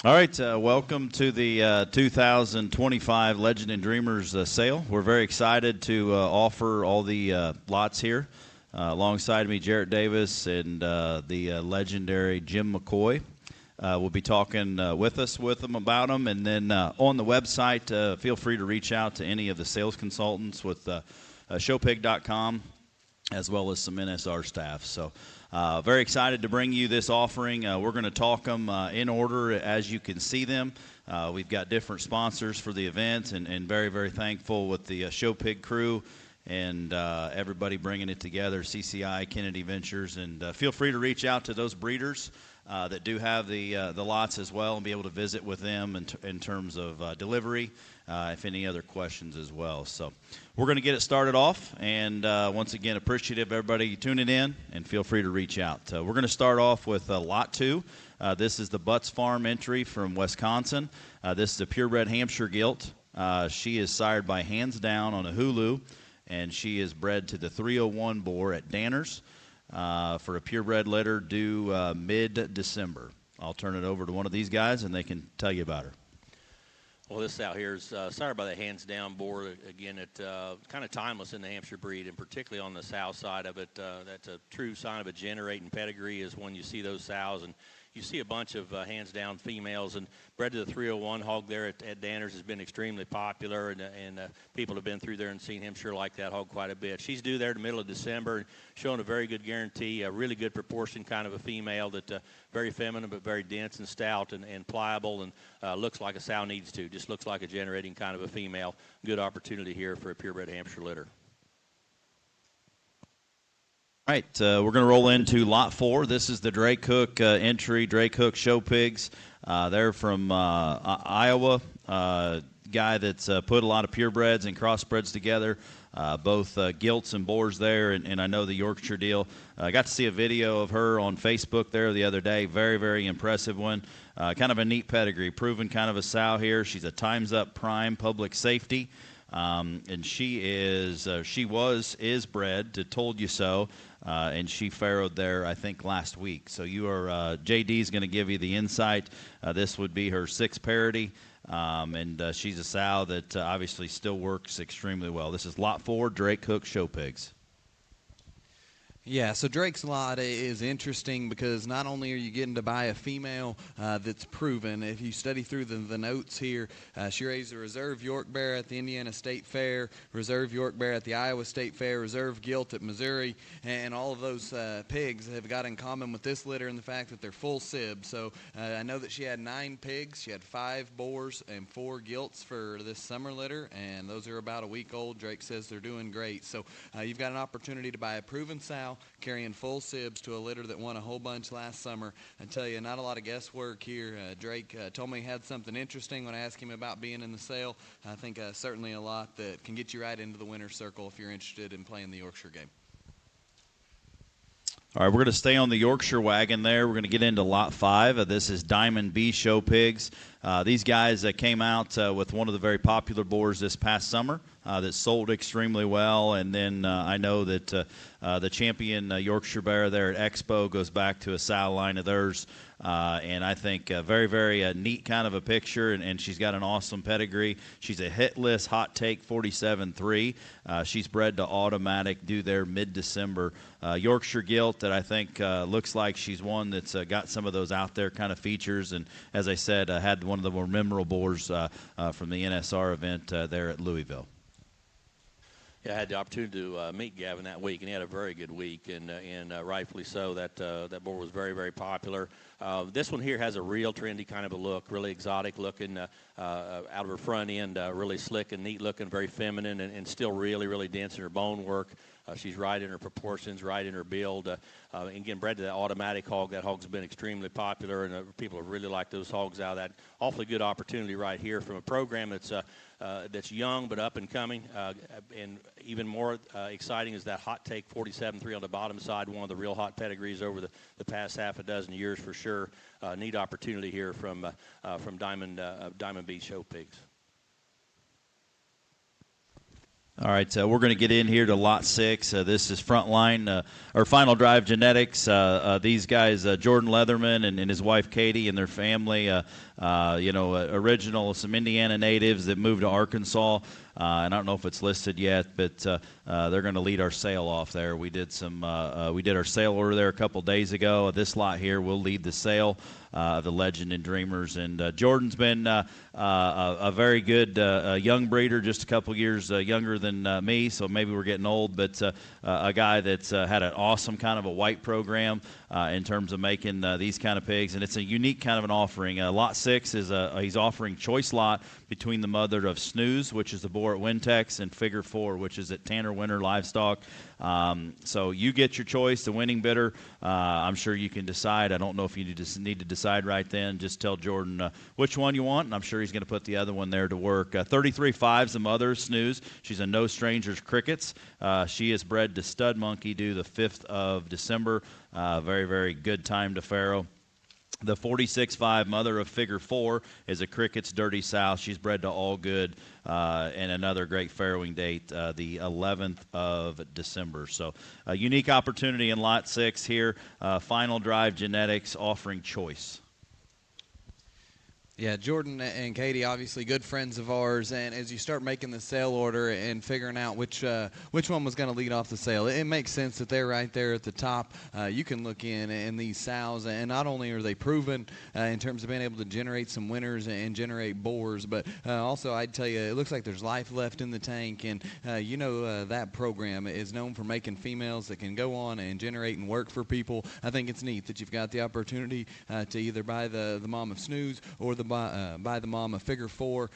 All right, welcome to the 2025 Legend and Dreamers sale. We're very excited to offer all the lots here. Alongside me, Jarrett Davis and the legendary Jim McCoy. We'll be talking with them about them. And then on the website, feel free to reach out to any of the sales consultants with showpig.com, as well as some NSR staff. So very excited to bring you this offering. We're going to talk them in order as you can see them. We've got different sponsors for the event, and very, very thankful with the ShowPig crew and everybody bringing it together, CCI, Kennedy Ventures. And feel free to reach out to those breeders that do have the lots as well and be able to visit with them in terms of delivery, if any other questions as well. So we're going to get it started off, and once again, appreciative of everybody tuning in, and feel free to reach out. We're going to start off with Lot 2. This is the Butts Farm entry from Wisconsin. This is a purebred Hampshire gilt. She is sired by Hands Down on a Hulu, and she is bred to the 301 boar at Danner's for a purebred litter due mid-December. I'll turn it over to one of these guys, and they can tell you about her. Well, this out here is sired by the Hands Down boar. Again, it kind of timeless in the Hampshire breed, and particularly on the sow side of it. That's a true sign of a generating pedigree is when you see those sows. And you see a bunch of Hands Down females, and bred to the 301 hog there at Danner's has been extremely popular, and people have been through there and seen him sure like that hog quite a bit. She's due there in the middle of December, showing a very good guarantee, a really good proportion kind of a female that very feminine but very dense and stout and pliable, and looks like a sow needs to. Just looks like a generating kind of a female. Good opportunity here for a purebred Hampshire litter. All right, we're going to roll into Lot 4. This is the Drake Hook entry, Drake Hook Show Pigs. They're from Iowa, guy that's put a lot of purebreds and crossbreds together, both gilts and boars there, and I know the Yorkshire deal. I got to see a video of her on Facebook there the other day. Very, very impressive one. Kind of a neat pedigree, proven kind of a sow here. She's a Time's Up Prime Public Safety. And she is bred to Told You So, and she farrowed there, I think, last week. So you are JD's going to give you the insight. This would be her sixth parity, and she's a sow that obviously still works extremely well. This is Lot 4, Drake Hook Show Pigs. Yeah, so Drake's lot is interesting because not only are you getting to buy a female that's proven, if you study through the notes here, she raised a reserve York bear at the Indiana State Fair, reserve York bear at the Iowa State Fair, reserve gilt at Missouri, and all of those pigs have got in common with this litter in the fact that they're full sib. So I know that she had 9 pigs, she had 5 boars and 4 gilts for this summer litter, and those are about a week old. Drake says they're doing great. So you've got an opportunity to buy a proven sow, carrying full sibs to a litter that won a whole bunch last summer. I tell you, not a lot of guesswork here. Drake told me he had something interesting when I asked him about being in the sale. I think certainly a lot that can get you right into the winner's circle if you're interested in playing the Yorkshire game. All right, we're going to stay on the Yorkshire wagon there. We're going to get into Lot 5. This is Diamond B Show Pigs. These guys came out with one of the very popular boars this past summer that sold extremely well. And then I know that the champion Yorkshire bear there at Expo goes back to a sow line of theirs. And I think very, very neat kind of a picture, and she's got an awesome pedigree. She's a hitless hot take 47-3. She's bred to automatic due there mid-December. Yorkshire gilt that I think looks like she's one that's got some of those out there kind of features, and as I said, had one of the more memorable boars from the NSR event there at Louisville. Yeah, I had the opportunity to meet Gavin that week, and he had a very good week, and rightfully so. That boar was very, very popular. This one here has a real trendy kind of a look, really exotic looking out of her front end, really slick and neat looking, very feminine, and still really, really dense in her bone work. She's right in her proportions, right in her build. Again, bred to that automatic hog. That hog's been extremely popular, and people have really liked those hogs out of that. Awfully good opportunity right here from a program that's young but up and coming. And even more exciting is that hot take 47-3 on the bottom side, one of the real hot pedigrees over the past half a dozen years for sure. Neat opportunity here from Diamond B Show Pigs. All right, we're going to get in here to Lot 6. This is Frontline, or Final Drive Genetics. These guys, Jordan Leatherman and his wife Katie and their family, original, some Indiana natives that moved to Arkansas. And I don't know if it's listed yet, but they're going to lead our sale off there. We did our sale order there a couple days ago. This lot here will lead the sale of the Legend and Dreamers. And Jordan's been a very good young breeder, just a couple years younger than me, so maybe we're getting old, but a guy that's had an awesome kind of a white program in terms of making these kind of pigs. And it's a unique kind of an offering. Lot 6 is he's offering choice lot between the mother of Snooze, which is the boar at Wintex, and Figure 4, which is at Tanner Winter Livestock. So you get your choice, the winning bidder. I'm sure you can decide. I don't know if you need to decide right then. Just tell Jordan which one you want, and I'm sure he's going to put the other one there to work. 33.5's the mother, Snooze. She's a No Strangers Crickets. She is bred to Stud Monkey due the 5th of December. Very, very good time to farrow. The 46.5 mother of Figure 4 is a Crickets Dirty South. She's bred to All Good, and another great farrowing date, the 11th of December. So a unique opportunity in Lot 6 here. Final Drive Genetics offering choice. Yeah, Jordan and Katie, obviously good friends of ours, and as you start making the sale order and figuring out which one was going to lead off the sale, it makes sense that they're right there at the top. You can look in these sows, and not only are they proven in terms of being able to generate some winners and generate boars, but also I'd tell you, it looks like there's life left in the tank, and that program is known for making females that can go on and generate and work for people. I think it's neat that you've got the opportunity to either buy the mom of Snooze or buy the mom of Figure 4,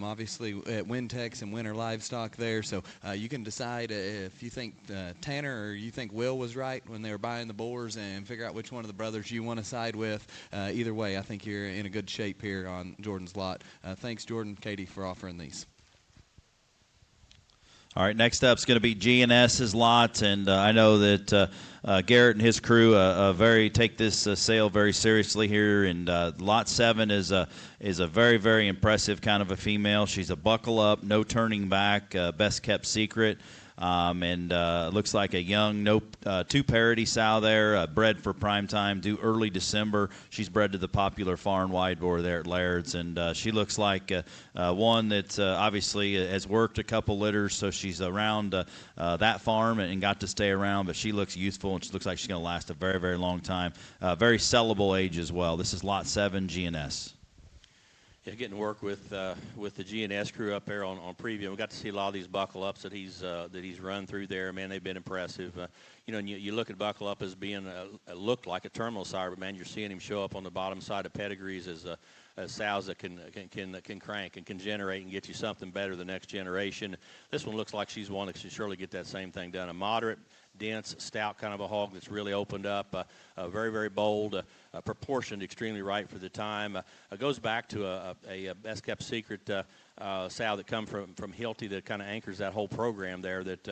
obviously at Wintex and Winter Livestock there. So you can decide if you think Tanner or you think Will was right when they were buying the boars, and figure out which one of the brothers you want to side with. Either way, I think you're in a good shape here on Jordan's lot. Thanks, Jordan, Katie, for offering these. All right, next up is going to be G&S's lot, and I know that Garrett and his crew take this sale very seriously here. And Lot 7 is a very, very impressive kind of a female. She's a buckle up, no turning back, best kept secret. And looks like a young two parity sow there, bred for prime time, due early December. She's bred to the popular Farn Wide Boar there at Laird's, and she looks like one that obviously has worked a couple litters, so she's around that farm and got to stay around, but she looks youthful, and she looks like she's going to last a very, very long time. Very sellable age as well. This is Lot 7 G&S. Yeah, getting to work with the G&S crew up there on preview. We got to see a lot of these buckle ups that he's run through there. Man, they've been impressive. And you look at buckle up as being looked like a terminal sire, but man, you're seeing him show up on the bottom side of pedigrees as sows that can crank and can generate and get you something better the next generation. This one looks like she's one that should surely get that same thing done. A moderate, dense, stout kind of a hog that's really opened up, very, very bold, proportioned, extremely right for the time. Goes back to a best kept secret sow that come from Hilty that kind of anchors that whole program there that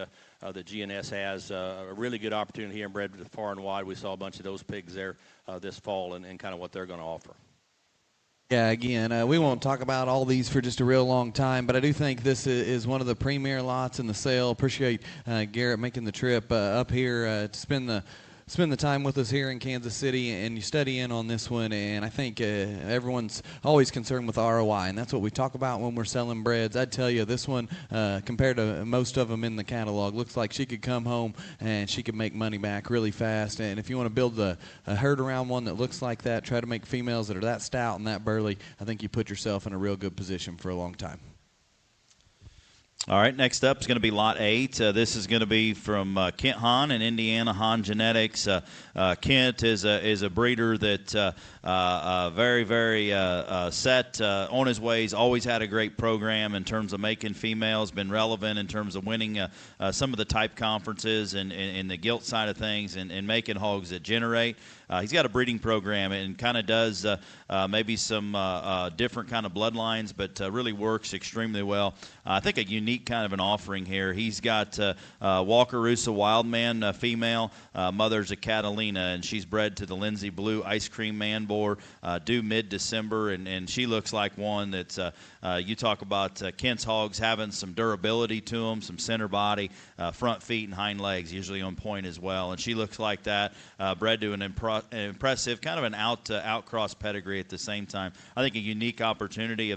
the G&S has. A really good opportunity here in bred to far and wide. We saw a bunch of those pigs there this fall and kind of what they're going to offer. Yeah, again, we won't talk about all these for just a real long time, but I do think this is one of the premier lots in the sale. Appreciate Garrett making the trip up here to spend the time with us here in Kansas City, and you study in on this one. And I think everyone's always concerned with ROI, and that's what we talk about when we're selling breds. I'd tell you this one, compared to most of them in the catalog, looks like she could come home and she could make money back really fast. And if you want to build a herd around one that looks like that, try to make females that are that stout and that burly, I think you put yourself in a real good position for a long time. All right, next up is going to be Lot 8. This is going to be from Kent Hahn in Indiana, Hahn Genetics. Kent is a breeder that very, very set on his ways, always had a great program in terms of making females, been relevant in terms of winning some of the type conferences and the gilt side of things and making hogs that generate. he's got a breeding program and kind of does maybe some different kind of bloodlines, but really works extremely well. I think a unique kind of an offering here. He's got Walkerusa Wildman female. Mother's a Catalina, and she's bred to the Lindsay Blue Ice Cream Man boar due mid-December, and she looks like one that's you talk about Kent's hogs having some durability to them, some center body, front feet and hind legs usually on point as well, and she looks like that, bred to an impressive kind of an outcross pedigree at the same time. I think a unique opportunity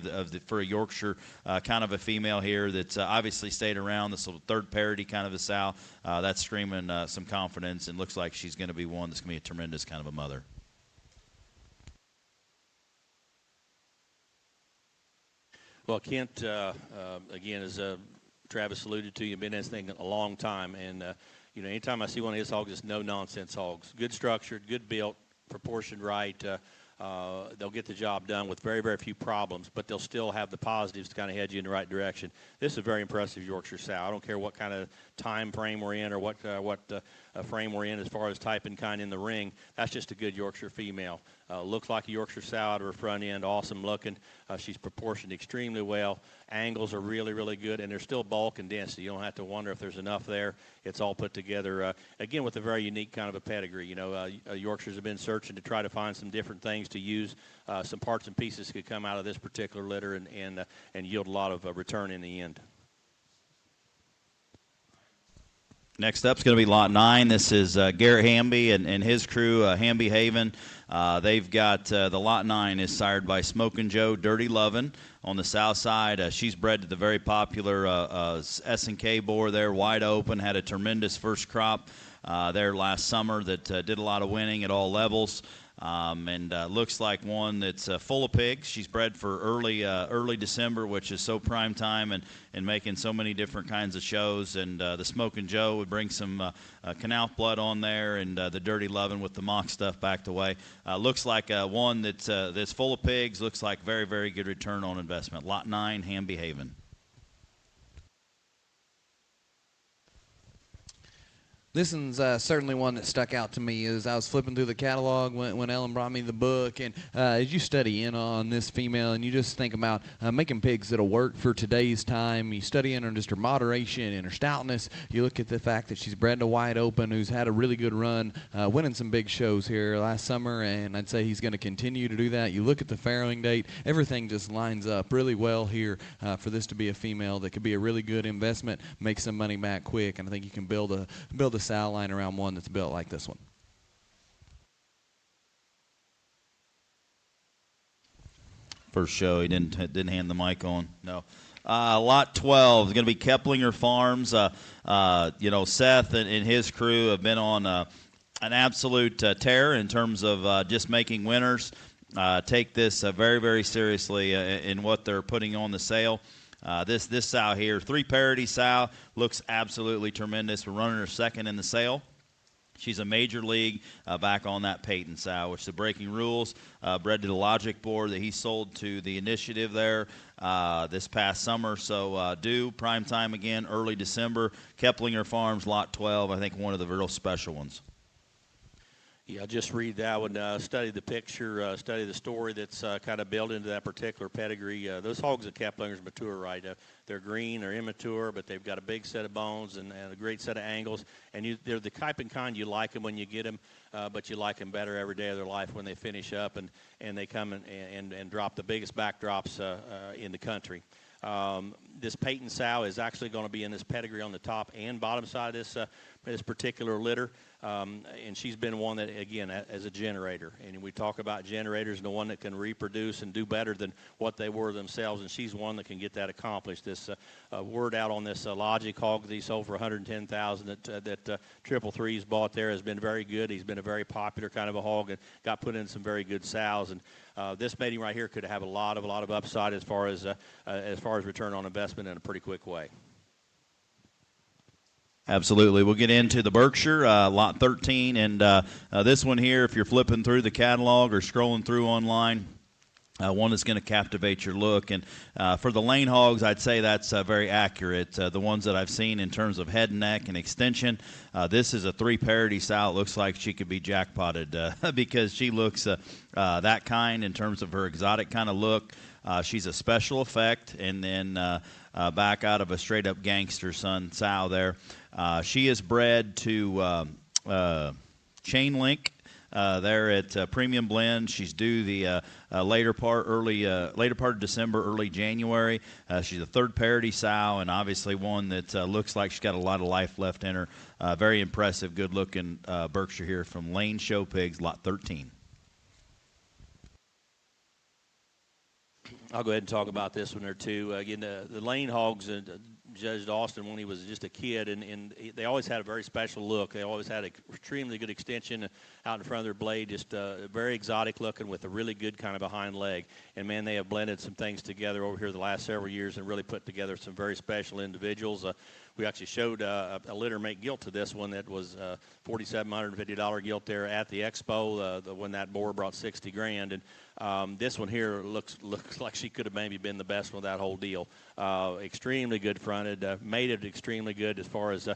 for a Yorkshire kind of a female here that's obviously stayed around. This little third parity kind of a sow that's screaming some confidence, and looks like she's going to be one that's going to be a tremendous kind of a mother. Well, Kent, again, as Travis alluded to, you've been in this thing a long time, and you know, anytime I see one of his hogs, it's no-nonsense hogs. Good structured, good built, proportioned right. They'll get the job done with very, very few problems, but they'll still have the positives to kind of head you in the right direction. This is a very impressive Yorkshire sow. I don't care what kind of time frame we're in or what frame we're in as far as type and kind in the ring. That's just a good Yorkshire female. Looks like a Yorkshire sow out of her front end, awesome looking. She's proportioned extremely well. Angles are really, really good, and there's still bulk and density. You don't have to wonder if there's enough there. It's all put together, again, with a very unique kind of a pedigree. You know, Yorkshires have been searching to try to find some different things to use. Some parts and pieces could come out of this particular litter and yield a lot of return in the end. Next up is going to be Lot 9. This is Garrett Hamby and his crew, Hamby Haven. They've got the Lot 9 is sired by Smokin' Joe Dirty Lovin' on the south side. She's bred to the very popular S&K boar there, Wide Open. Had a tremendous first crop there last summer that did a lot of winning at all levels. And looks like one that's full of pigs. She's bred for early December, which is so prime time and making so many different kinds of shows. And the Smokin' Joe would bring some canal blood on there, and the Dirty Lovin' with the mock stuff backed away. Looks like one that's full of pigs. Looks like very, very good return on investment. Lot 9, Hamby Haven. This one's certainly one that stuck out to me as I was flipping through the catalog when Ellen brought me the book. And as you study in on this female and you just think about making pigs that'll work for today's time, you study in on just her moderation and her stoutness. You look at the fact that she's bred to Wide Open, who's had a really good run, winning some big shows here last summer, and I'd say he's going to continue to do that. You look at the farrowing date, everything just lines up really well here for this to be a female that could be a really good investment, make some money back quick, and I think you can build a sow line around one that's built like this one. First show, he didn't hand the mic on. No. Lot 12 is going to be Keplinger Farms. You know, Seth and his crew have been on an absolute tear in terms of just making winners. Take this very, very seriously in what they're putting on the sale. This sow here, 3 parity sow, looks absolutely tremendous. We're running her second in the sale. She's a major league back on that Peyton sow, which is the breaking rules, bred to the Logic board that he sold to the Initiative there this past summer. So due prime time again, early December. Keplinger Farms, Lot 12, I think one of the real special ones. Yeah, just read that one, study the picture, study the story that's kind of built into that particular pedigree. Those hogs at Keplinger's mature, right? They're green, they're immature, but they've got a big set of bones and a great set of angles. And they're the type and kind you like them when you get them, but you like them better every day of their life when they finish up and they come and drop the biggest backdrops in the country. This Peyton sow is actually going to be in this pedigree on the top and bottom side of this particular litter. And she's been one that, again, as a generator. And we talk about generators and the one that can reproduce and do better than what they were themselves. And she's one that can get that accomplished. This word out on this Logic hog that he sold for $110,000 that 333's bought there has been very good. He's been a very popular kind of a hog and got put in some very good sows. And this mating right here could have a lot of upside as far as return on investment in a pretty quick way. Absolutely. We'll get into the Berkshire, Lot 13. And this one here, if you're flipping through the catalog or scrolling through online, One that's going to captivate your look. And for the lane hogs, I'd say that's very accurate. The ones that I've seen in terms of head and neck and extension, this is a 3 parity sow. It looks like she could be jackpotted because she looks that kind in terms of her exotic kind of look. She's a special effect, and then back out of a straight-up gangster son sow there. She is bred to chain link. There at Premium Blend. She's due the later part of December, early January. She's a 3rd parity sow, and obviously one that looks like she's got a lot of life left in her. Very impressive, good-looking Berkshire here from Lane Show Pigs, Lot 13. I'll go ahead and talk about this one or two. Again, the Lane hogs judged Austin when he was just a kid, and they always had a very special look. They always had an extremely good extension out in front of their blade, just very exotic looking with a really good kind of a hind leg. And, man, they have blended some things together over here the last several years and really put together some very special individuals. We actually showed a litter mate gilt to this one that was $4,750 gilt there at the expo when that boar brought $60,000. And this one here looks like she could have maybe been the best one of that whole deal. Extremely good fronted, made it extremely good as far as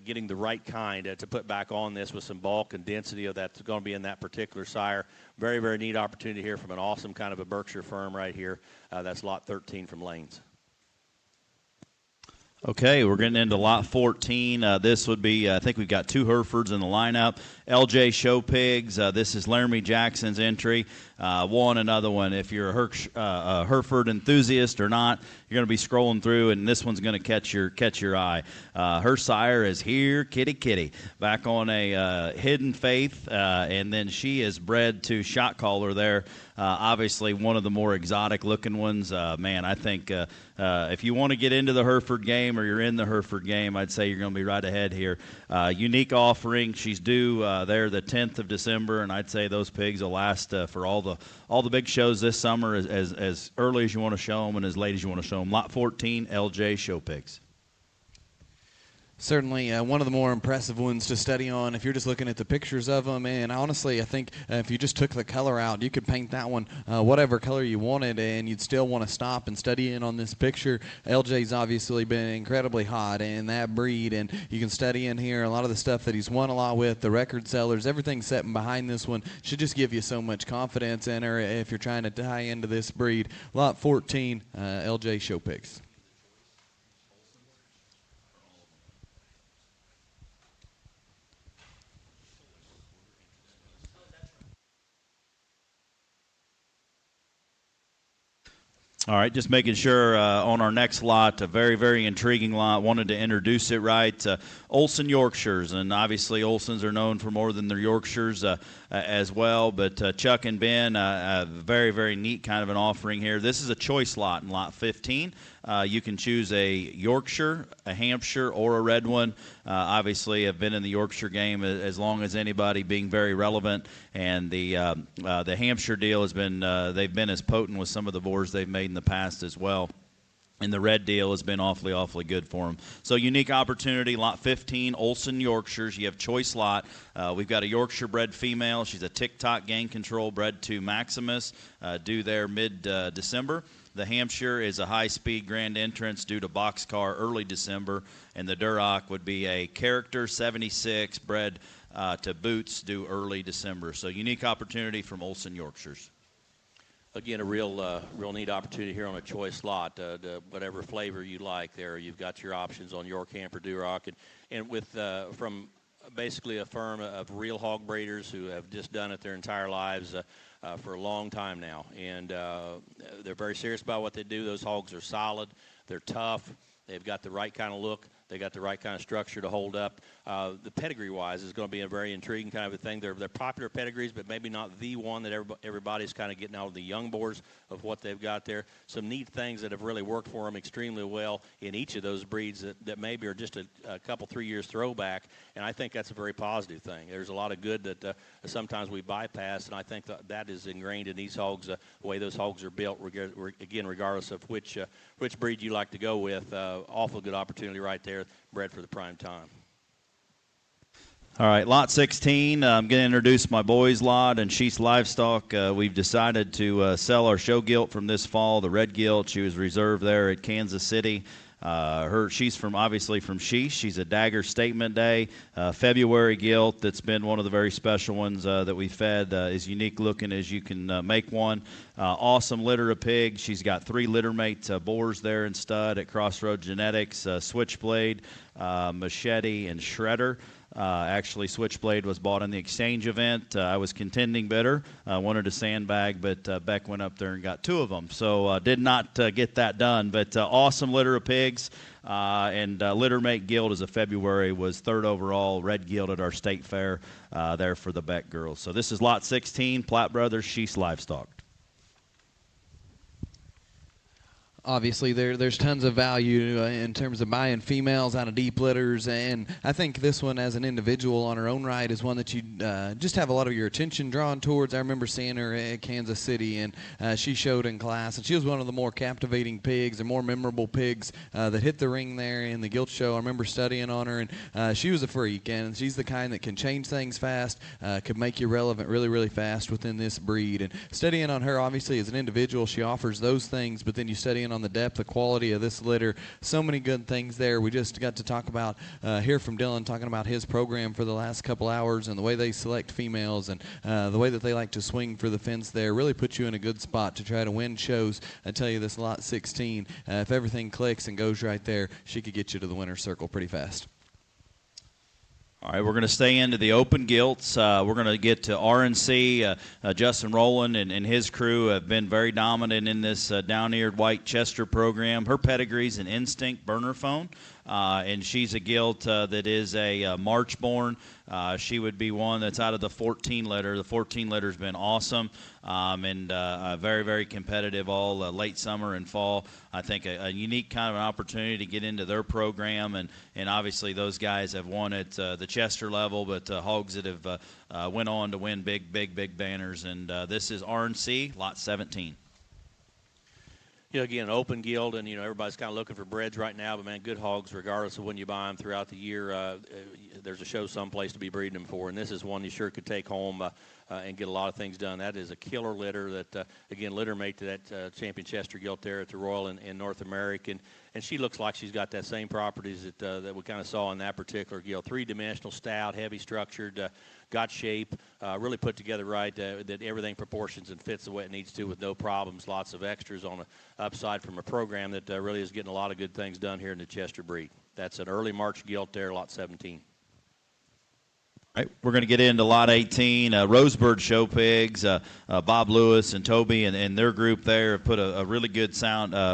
getting the right kind to put back on this with some bulk and density of that's going to be in that particular sire. Very, very neat opportunity here from an awesome kind of a Berkshire firm right here. That's lot 13 from Lanes. Okay, we're getting into lot 14. This would be, I think we've got 2 Herefords in the lineup. LJ Show Pigs. This is Laramie Jackson's entry. Another one. If you're a Hereford enthusiast or not, you're going to be scrolling through, and this one's going to catch your eye. Her sire is Here Kitty Kitty, back on a Hidden Faith, and then she is bred to Shot Caller there. Obviously, one of the more exotic-looking ones. Man, I think if you want to get into the Hereford game or you're in the Hereford game, I'd say you're going to be right ahead here. Unique offering. She's due there the 10th of December, and I'd say those pigs will last for all the big shows this summer as early as you want to show them and as late as you want to show them. Lot 14, LJ Show Pigs. Certainly one of the more impressive ones to study on if you're just looking at the pictures of them. And honestly, I think if you just took the color out, you could paint that one whatever color you wanted, and you'd still want to stop and study in on this picture. LJ's obviously been incredibly hot in that breed, and you can study in here a lot of the stuff that he's won a lot with, the record sellers, everything sitting behind this one should just give you so much confidence in her if you're trying to tie into this breed. Lot 14, LJ Show Pigs. All right, just making sure on our next lot, a very, very intriguing lot. Wanted to introduce it right. Olsen Yorkshires, and obviously Olsens are known for more than their Yorkshires as well. But Chuck and Ben, a very, very neat kind of an offering here. This is a choice lot in lot 15. You can choose a Yorkshire, a Hampshire, or a red one. Obviously, have been in the Yorkshire game as long as anybody, being very relevant. And the Hampshire deal has been they've been as potent with some of the boars they've made in the past as well. And the red deal has been awfully, awfully good for them. So unique opportunity, lot 15, Olsen Yorkshires. You have choice lot. We've got a Yorkshire bred female. She's a TikTok gang control bred to Maximus, due there mid-December. The Hampshire is a high-speed grand entrance due to Boxcar early December. And the Duroc would be a Character 76 bred to Boots due early December. So unique opportunity from Olsen Yorkshires. Again, a real neat opportunity here on a choice lot. Whatever flavor you like there, you've got your options on York, Hamper, Duroc. And with from basically a firm of real hog breeders who have just done it their entire lives for a long time now. And they're very serious about what they do. Those hogs are solid. They're tough. They've got the right kind of look. They got the right kind of structure to hold up. The pedigree-wise is going to be a very intriguing kind of a thing. They're popular pedigrees, but maybe not the one that everybody's kind of getting out of the young boars of what they've got there. Some neat things that have really worked for them extremely well in each of those breeds that maybe are just a couple, 3 years throwback, and I think that's a very positive thing. There's a lot of good that sometimes we bypass, and I think that is ingrained in these hogs, the way those hogs are built, again, regardless of which breed you like to go with. Awful good opportunity right there, bred for the prime time. All right, lot 16. I'm going to introduce my boys' lot and Sheets Livestock. We've decided to sell our show gilt from this fall, the red gilt. She was reserved there at Kansas City. She's obviously from Sheets. She's a Dagger Statement Day February gilt that's been one of the very special ones that we fed. Is unique looking as you can make one. Awesome litter of pigs. She's got 3 littermate boars there in stud at Crossroads Genetics, Switchblade, Machete, and Shredder. Actually, Switchblade was bought in the exchange event. I was contending bidder. Wanted to sandbag, but Beck went up there and got 2 of them. So did not get that done. But awesome litter of pigs. And Littermate Guild as of February was 3rd overall red gilt at our state fair there for the Beck girls. So this is lot 16, Platt Brothers, Sheets Livestock. Obviously, there's tons of value in terms of buying females out of deep litters, and I think this one as an individual on her own right is one that you just have a lot of your attention drawn towards. I remember seeing her at Kansas City, and she showed in class, and she was one of the more captivating pigs and more memorable pigs that hit the ring there in the gilt show. I remember studying on her, and she was a freak, and she's the kind that can change things fast, could make you relevant really, really fast within this breed. And studying on her, obviously, as an individual, she offers those things, but then you study on the depth, the quality of this litter, so many good things there. We just got to talk about, hear from Dylan talking about his program for the last couple hours and the way they select females and the way that they like to swing for the fence there really puts you in a good spot to try to win shows. I tell you, this lot 16, if everything clicks and goes right there, she could get you to the winner's circle pretty fast. All right, we're going to stay into the open gilts. We're going to get to RNC. Justin Rowland and his crew have been very dominant in this down-eared white Chester program. Her pedigree's an Instinct burner phone, and she's a gilt that is a March-born. She would be one that's out of the 14 litter. The 14 litter's been awesome and very, very competitive all late summer and fall. I think a unique kind of an opportunity to get into their program, and obviously those guys have won at the Chester level, but hogs that have went on to win big banners. And this is RNC, lot 17. Again, open gilt, and, everybody's kind of looking for breads right now, but, man, good hogs, regardless of when you buy them throughout the year. There's a show someplace to be breeding them for, and this is one you sure could take home and get a lot of things done. That is a killer litter that, again, litter mate to that Champion Chester gilt there at the Royal in North American. And she looks like she's got that same properties that we kind of saw in that particular gilt. 3-dimensional, stout, heavy structured, got shape, really put together right, that everything proportions and fits the way it needs to with no problems. Lots of extras on the upside from a program that really is getting a lot of good things done here in the Chester breed. That's an early March gilt there, lot 17. All right, we're going to get into lot 18. Rosebird Show Pigs, Bob Lewis and Toby and their group there have put a really good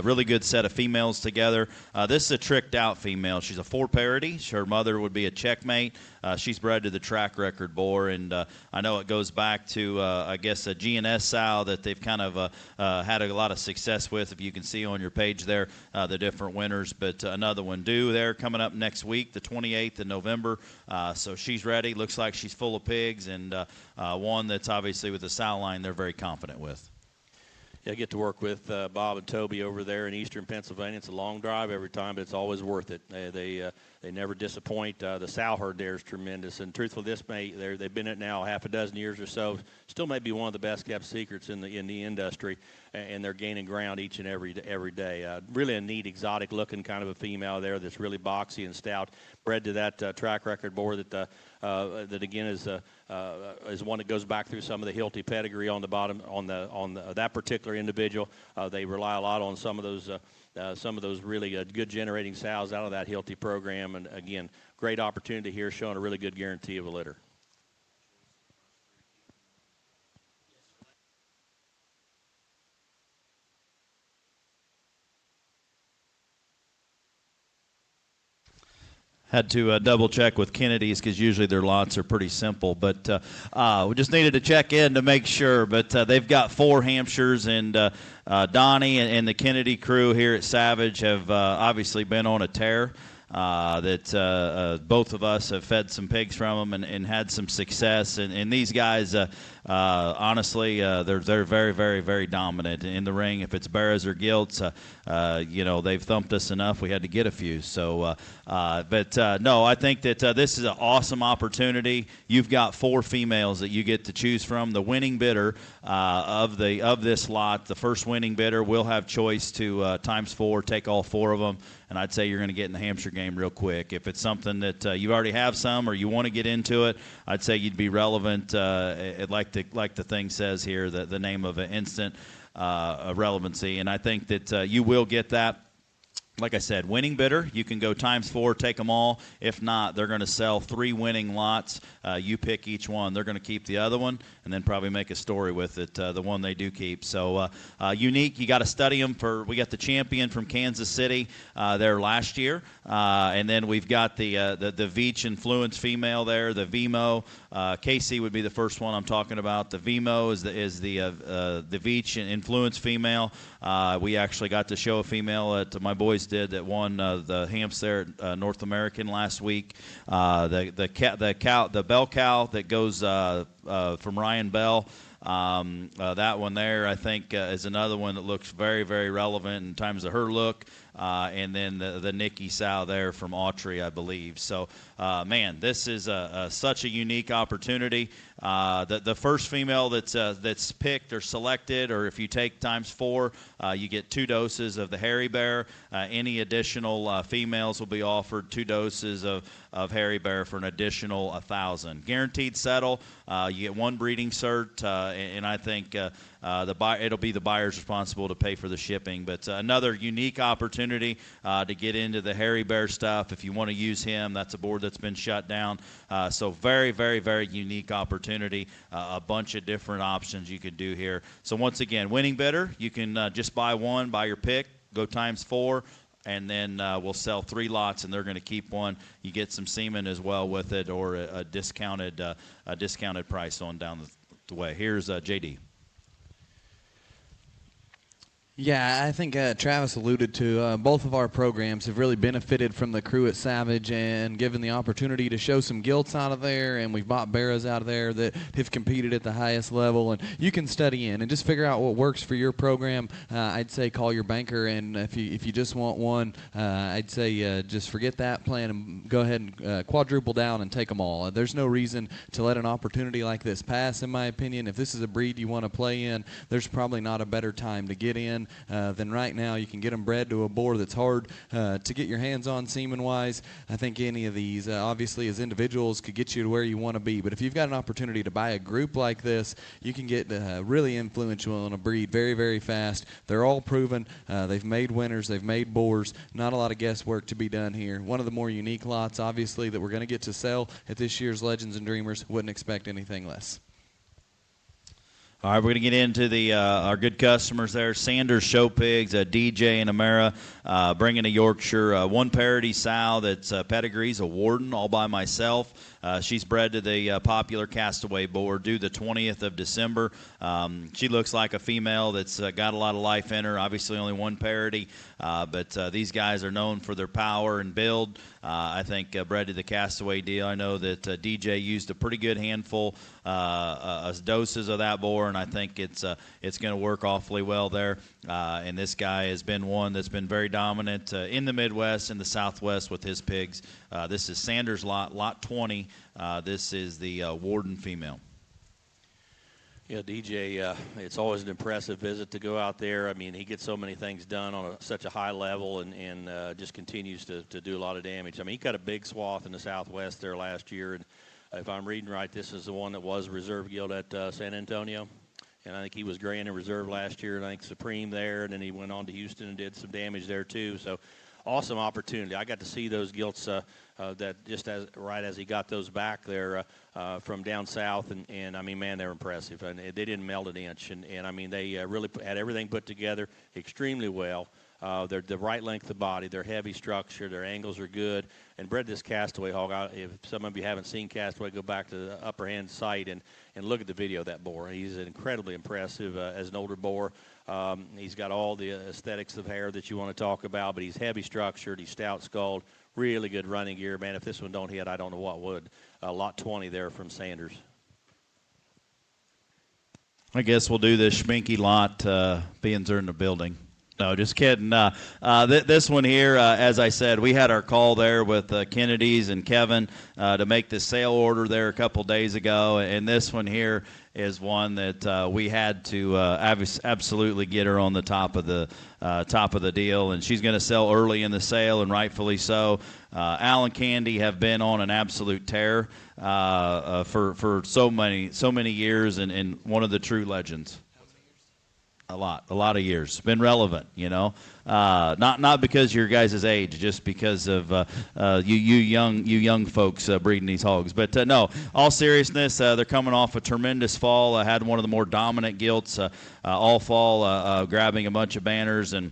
really good set of females together. This is a tricked out female. She's a 4 parity. Her mother would be a checkmate. She's bred to the track record boar, and I know it goes back to, I guess, a GNS sow that they've kind of had a lot of success with. If you can see on your page there, the different winners. But another one due there coming up next week, the 28th of November. So she's ready. Looks like she's full of pigs, and one that's obviously with the sow line they're very confident with. Yeah, I get to work with Bob and Toby over there in eastern Pennsylvania. It's a long drive every time, but it's always worth it. They never disappoint. The sow herd there is tremendous, and truthfully, they've been at now half a dozen years or so. Still may be one of the best kept secrets in the industry, and they're gaining ground each and every day. Really a neat, exotic looking kind of a female there that's really boxy and stout, bred to that track record boar that again is one that goes back through some of the Hilty pedigree on the bottom on that particular individual. They rely a lot on some of those really good generating sows out of that Hilty program, and again, great opportunity here, showing a really good guarantee of a litter. Had to double check with Kennedy's because usually their lots are pretty simple, but we just needed to check in to make sure. But they've got 4 Hampshires, and Donnie and the Kennedy crew here at Savage have obviously been on a tear. That both of us have fed some pigs from them and had some success. And these guys, honestly, they're very, very, very dominant in the ring. If it's Barras or Gilts, they've thumped us enough. We had to get a few. So, no, I think that this is an awesome opportunity. You've got 4 females that you get to choose from. The winning bidder of this lot, the first winning bidder, will have choice to ×4, take all 4 of them. And I'd say you're going to get in the Hampshire game real quick. If it's something that you already have some or you want to get into it, I'd say you'd be relevant. Like the thing says here, the name of an instant relevancy. And I think that you will get that. Like I said, winning bidder, you can go ×4, take them all. If not, they're going to sell 3 winning lots. You pick each one. They're going to keep the other one and then probably make a story with it, the one they do keep. So unique, you got to study them. We got the champion from Kansas City there last year. And then we've got the Veach Influence female there, the Vimo. Casey would be the first one I'm talking about. The Vimo is the Veach Influence female. We actually got to show a female that my boys did that won the Hamps there at North American last week. The bell cow that goes from Ryan Bell. That one there, I think, is another one that looks very, very relevant in terms of her look. And then the Nikki sow there from Autry, I believe. So, man, this is such a unique opportunity. The first female that's picked or selected, or if you take ×4, you get 2 doses of the hairy bear. Any additional females will be offered 2 doses of hairy bear for an additional 1,000. Guaranteed settle. You get 1 breeding cert, and I think it'll be the buyer's responsible to pay for the shipping. But another unique opportunity to get into the hairy bear stuff. If you want to use him, that's a board that's been shut down. So very, very, very unique opportunity. A bunch of different options you could do here. So once again, winning bidder, you can just buy one, buy your pick, go ×4. And then we'll sell 3 lots, and they're going to keep one. You get some semen as well with it, or a discounted price on down the way. Here's JD. Yeah, I think Travis alluded to both of our programs have really benefited from the crew at Savage and given the opportunity to show some Gilts out of there, and we've bought Barras out of there that have competed at the highest level. And you can study in and just figure out what works for your program. I'd say call your banker, and if you just want one, I'd say just forget that plan and go ahead and quadruple down and take them all. There's no reason to let an opportunity like this pass, in my opinion. If this is a breed you want to play in, there's probably not a better time to get in than right now. You can get them bred to a boar that's hard to get your hands on semen-wise. I think any of these, obviously as individuals, could get you to where you want to be. But if you've got an opportunity to buy a group like this, you can get really influential in a breed very, very fast. They're all proven. They've made winners. They've made boars. Not a lot of guesswork to be done here. One of the more unique lots, obviously, that we're going to get to sell at this year's Legends and Dreamers. Wouldn't expect anything less. All right, we're going to get into our good customers there. Sanders Show Pigs, DJ and Amara, bringing a Yorkshire. 1 parity sow that's pedigree's a Warden all by myself. She's bred to the popular Castaway board due the 20th of December. She looks like a female that's got a lot of life in her. Obviously only 1 parity, but these guys are known for their power and build. I think bred to the Castaway deal. I know that DJ used a pretty good handful doses of that boar, and I think it's going to work awfully well there. And this guy has been one that's been very dominant in the Midwest and the Southwest with his pigs. This is Sanders lot 20. This is the Warden female. Yeah, DJ, it's always an impressive visit to go out there. I mean, he gets so many things done on such a high level and just continues to do a lot of damage. I mean, he got a big swath in the Southwest there last year. And if I'm reading right, this is the one that was reserve gilt at San Antonio. And I think he was grand in reserve last year, and I think Supreme there. And then he went on to Houston and did some damage there, too. So awesome opportunity. I got to see those gilts that just right as he got those back there from down south, and I mean, man, they're impressive, and they didn't melt an inch, and I mean, they really had everything put together extremely well. They're the right length of body, they're heavy structure, their angles are good, and bred this Castaway hog. If some of you haven't seen Castaway, go back to the upper hand site and look at the video of that boar. He's incredibly impressive as an older boar. He's got all the aesthetics of hair that you want to talk about, but he's heavy structured, he's stout skulled, really good running gear. Man, if this one don't hit, I don't know what would. Lot 20 there from Sanders. I guess we'll do this schminky lot, being they're in the building. No, just kidding. This one here, as I said, we had our call there with Kennedy's and Kevin to make the sale order there a couple days ago, and this one here is one that we had to absolutely get her on the top of the deal, and she's going to sell early in the sale, and rightfully so. Al and Candy have been on an absolute tear for so many years, and one of the true legends. A lot of years. Been relevant, you know. Not because of your guys' age, just because of you young folks breeding these hogs. But no, all seriousness, they're coming off a tremendous fall. I had one of the more dominant gilts all fall, grabbing a bunch of banners and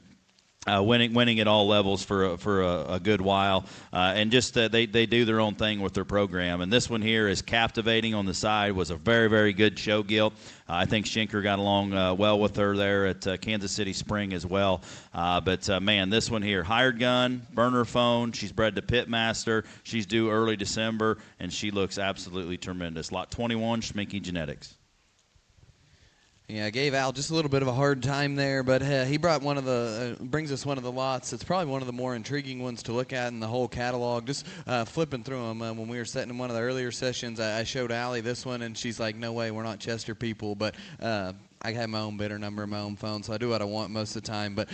winning at all levels for a good while, and just they do their own thing with their program. And this one here is Captivating on the side, was a very, very good show gilt. I think Schenker got along well with her there at Kansas City Spring as well. But man, this one here, hired gun, burner phone. She's bred to Pitmaster. She's due early December, and she looks absolutely tremendous. Lot 21, Schminky Genetics. Yeah, I gave Al just a little bit of a hard time there, but he brought brings us one of the lots. It's probably one of the more intriguing ones to look at in the whole catalog. Just flipping through them, when we were setting in one of the earlier sessions, I showed Allie this one, and she's like, "No way, we're not Chester people." But I have my own bidder number, my own phone, so I do what I want most of the time. But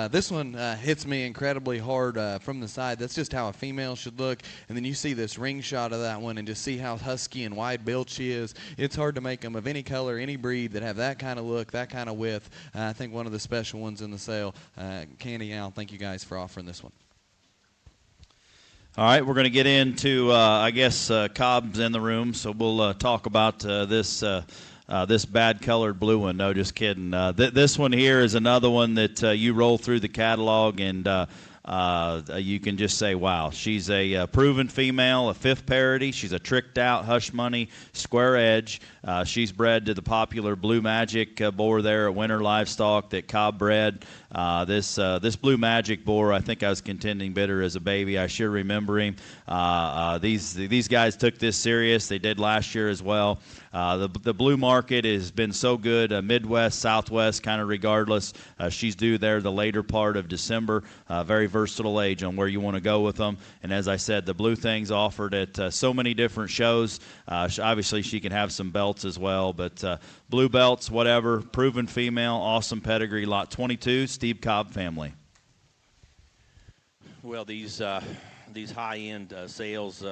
this one hits me incredibly hard from the side. That's just how a female should look. And then you see this ring shot of that one and just see how husky and wide-built she is. It's hard to make them of any color, any breed that have that kind of look, that kind of width. I think one of the special ones in the sale. Candy, Al, thank you guys for offering this one. All right, we're going to get into, I guess, Cobb's in the room, so we'll talk about this bad-colored blue one. No, just kidding. This one here is another one that you roll through the catalog, and you can just say, wow. She's a proven female, a fifth parity. She's a tricked-out Hush Money square edge. She's bred to the popular Blue Magic boar there at Winter Livestock that Cobb bred. This Blue Magic boar, I think I was contending bidder as a baby. I sure remember him. These guys took this serious. They did last year as well. The blue market has been so good, Midwest, Southwest, kind of regardless. She's due there the later part of December. Very versatile age on where you want to go with them. And as I said, the blue thing's offered at so many different shows. Obviously, she can have some belts as well, but blue belts, whatever, proven female, awesome pedigree, lot 22, Steve Cobb family. Well, these high-end sales,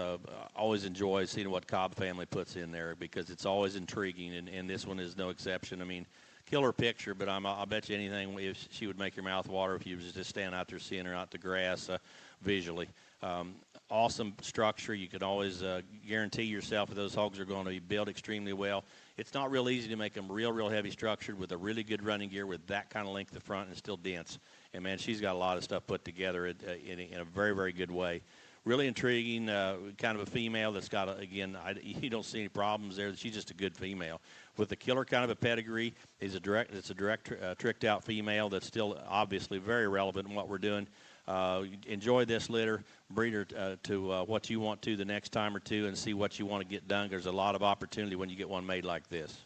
always enjoy seeing what Cobb family puts in there because it's always intriguing, and this one is no exception. I mean, killer picture, but I'll bet you anything if she would make your mouth water if you was just stand out there seeing her out the grass visually. Awesome structure. You can always guarantee yourself that those hogs are going to be built extremely well. It's not real easy to make them real heavy structured with a really good running gear with that kind of length of front and still dense. And, man, she's got a lot of stuff put together in a very, very good way. Really intriguing, kind of a female that's got, you don't see any problems there. She's just a good female. With the killer kind of a pedigree, it's a direct tricked-out female that's still obviously very relevant in what we're doing. Enjoy this litter, breed her to what you want to the next time or two and see what you want to get done. There's a lot of opportunity when you get one made like this.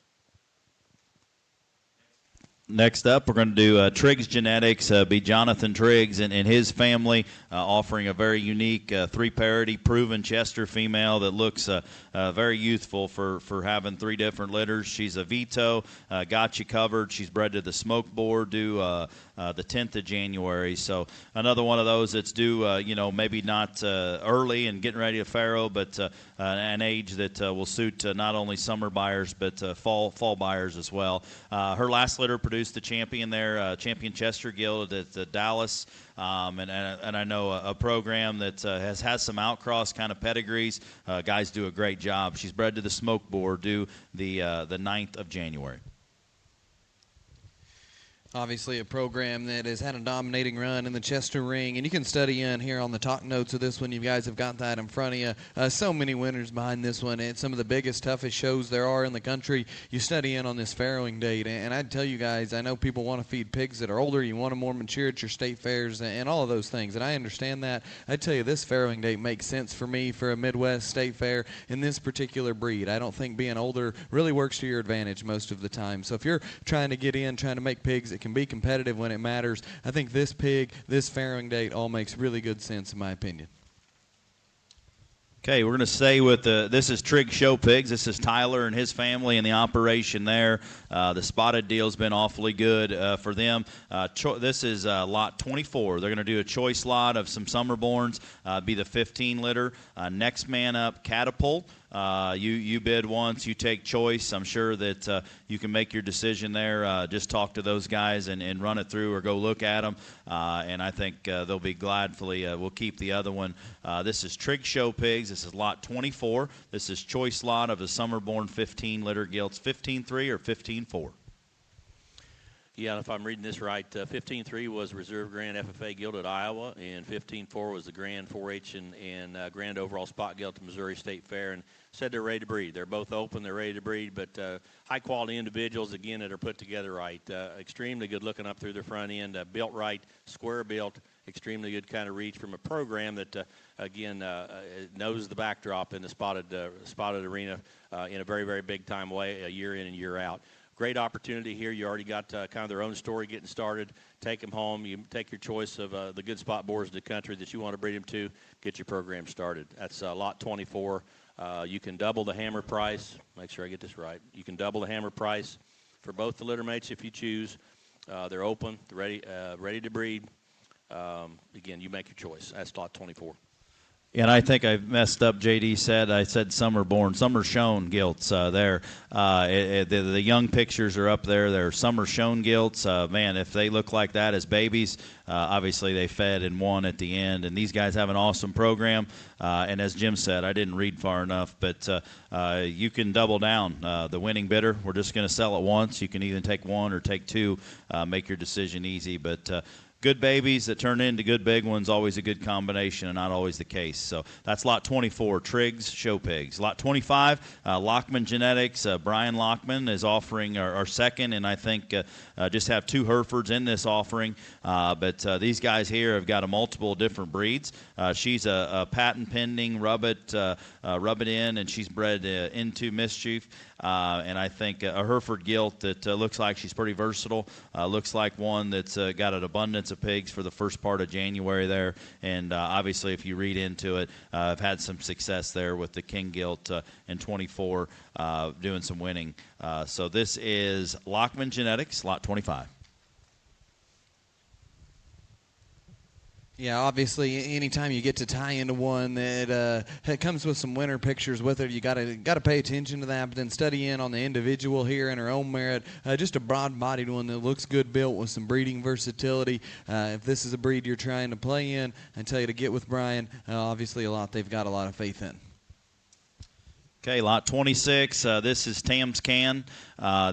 Next up, we're going to do Triggs Genetics, be Jonathan Triggs and his family, offering a very unique three-parity proven Chester female that looks very youthful for having three different litters. She's a Vito, got you covered. She's bred to the smoke boar, due the 10th of January. So another one of those that's due, maybe not early and getting ready to farrow, but an age that will suit not only summer buyers but fall buyers as well. Her last litter produced the champion there, Champion Chester Guild at Dallas, and I know a program that has some outcross kind of pedigrees. Guys do a great job. She's bred to the smoke boar, due the 9th of January. Obviously a program that has had a dominating run in the Chester Ring, and you can study in here on the talk notes of this one. You guys have got that in front of you. So many winners behind this one. It's some of the biggest, toughest shows there are in the country. You study in on this farrowing date, and I'd tell you guys, I know people want to feed pigs that are older. You want them more mature at your state fairs and all of those things, and I understand that. I tell you, this farrowing date makes sense for me for a Midwest state fair in this particular breed. I don't think being older really works to your advantage most of the time. So if you're trying to get in, trying to make pigs that can be competitive when it matters, I think this pig, this farrowing date all makes really good sense in my opinion. Okay, we're going to stay with this is Trigg Show Pigs. This is Tyler and his family and the operation there. The spotted deal's been awfully good for them. This is lot 24. They're going to do a choice lot of some summerborns, be the 15 litter. Next man up, Catapult. You bid once, you take choice. I'm sure that you can make your decision there. Just talk to those guys and run it through or go look at them. And I think they'll be gladfully we'll keep the other one. This is Trigg Show Pigs. This is lot 24. This is choice lot of the summerborn 15 litter gilts, 15-3 or 15-4. Yeah, if I'm reading this right, 15-3 was Reserve Grand FFA Gilt at Iowa, and 15-4 was the Grand 4-H and Grand Overall Spot Gilt at Missouri State Fair, and said they're ready to breed. They're both open, they're ready to breed, but high-quality individuals, again, that are put together right. Extremely good looking up through their front end, built right, square built, extremely good kind of reach from a program that, again, knows the backdrop in the spotted arena in a very, very big-time way, year in and year out. Great opportunity here. You already got kind of their own story getting started. Take them home. You take your choice of the good spot boars in the country that you want to breed them to. Get your program started. That's lot 24. You can double the hammer price. Make sure I get this right. You can double the hammer price for both the litter mates if you choose. They're open. They're ready to breed. Again, you make your choice. That's lot 24. And I think I messed up. JD said I said summer shown gilts there. The young pictures are up there. They're summer shown gilts. Man, if they look like that as babies, obviously they fed and won at the end. And these guys have an awesome program. And as Jim said, I didn't read far enough, but you can double down. The winning bidder, we're just going to sell it once. You can either take one or take two. Make your decision easy, but. Good babies that turn into good big ones, always a good combination and not always the case. So that's lot 24, Triggs Show Pigs. Lot 25, Lockman Genetics. Brian Lockman is offering our second, and I think just have two Herefords in this offering. But these guys here have got a multiple different breeds. She's a patent pending, rub it in, and she's bred into Mischief. And I think a Hereford gilt that looks like she's pretty versatile. Looks like one that's got an abundance of pigs for the first part of January there. And obviously, if you read into it, I've had some success there with the King gilt in 24, doing some winning. So this is Lockman Genetics, lot 25. Yeah, obviously, anytime you get to tie into one that comes with some winter pictures with it, you gotta pay attention to that. But then study in on the individual here in her own merit. Just a broad-bodied one that looks good built with some breeding versatility. If this is a breed you're trying to play in, I tell you to get with Brian. Obviously, they've got a lot of faith in. Okay, lot 26. This is Tam's Can.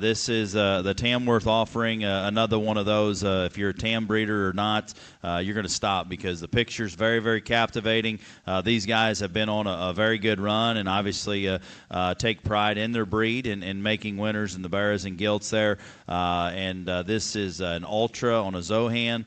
This is the Tamworth offering, another one of those. If you're a Tam breeder or not, you're going to stop because the picture's very, very captivating. These guys have been on a very good run and obviously take pride in their breed and making winners in the Barras and Gilts there. This is an Ultra on a Zohan.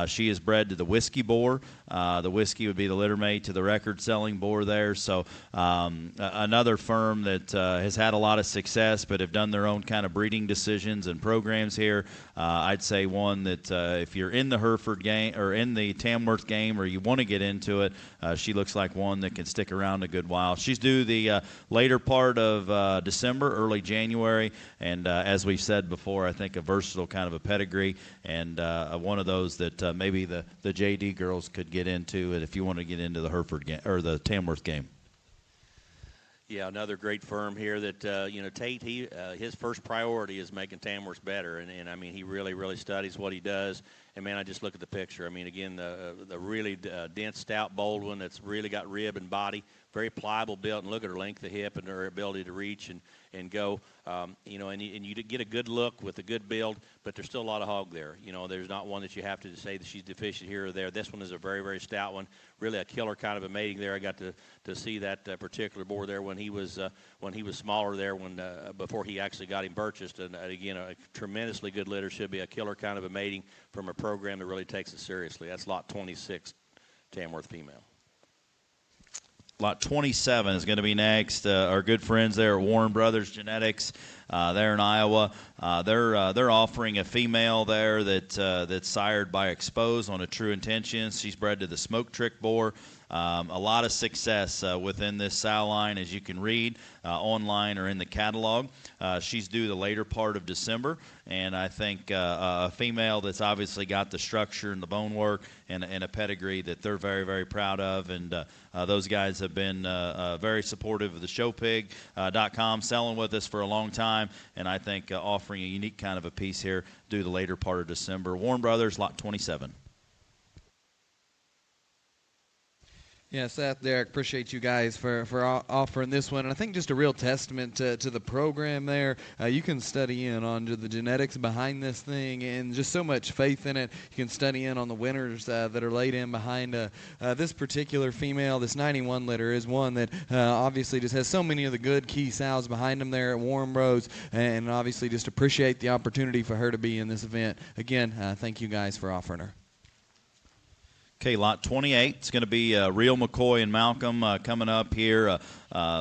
She is bred to the Whiskey Boar. The Whiskey would be the litter mate to the record-selling boar there. So another firm that has had a lot of success but have done their own kind of breeding decisions and programs here. I'd say one that if you're in the Hereford game or in the Tamworth game or you want to get into it, she looks like one that can stick around a good while. She's due the later part of December, early January, and as we've said before, I think a versatile kind of a pedigree and one of those that maybe the JD girls could get into it if you want to get into the Hereford game or the Tamworth game. Yeah, another great firm here that, Tate, his first priority is making Tamworth better. And I mean, he really, really studies what he does. And, man, I just look at the picture. I mean, again, the really dense, stout, bold one that's really got rib and body very pliable built, and look at her length of hip and her ability to reach and go. And you get a good look with a good build, but there's still a lot of hog there. There's not one that you have to say that she's deficient here or there. This one is a very, very stout one, really a killer kind of a mating there. I got to see that particular boar there when he was smaller there before he actually got him purchased. And again, a tremendously good litter, should be a killer kind of a mating from a program that really takes it seriously. That's lot 26, Tamworth female. Lot 27 is going to be next. Our good friends there at Warren Brothers Genetics, there in Iowa. They're offering a female there that's sired by Expose on a True Intentions. She's bred to the Smoke Trick boar. A lot of success within this sow line, as you can read online or in the catalog. She's due the later part of December, and I think a female that's obviously got the structure and the bone work and a pedigree that they're very, very proud of. And those guys have been very supportive of the showpig.com, selling with us for a long time, and I think offering a unique kind of a piece here due the later part of December. Warren Brothers, lot 27. Yeah, Seth, Derek, appreciate you guys for offering this one. And I think just a real testament to the program there. You can study in on the genetics behind this thing and just so much faith in it. You can study in on the winners that are laid in behind this particular female. This 91 litter is one that obviously just has so many of the good key sows behind them there at Warren Bros. And obviously just appreciate the opportunity for her to be in this event. Again, thank you guys for offering her. Okay, lot 28. It's going to be Real McCoy and Malcolm coming up here.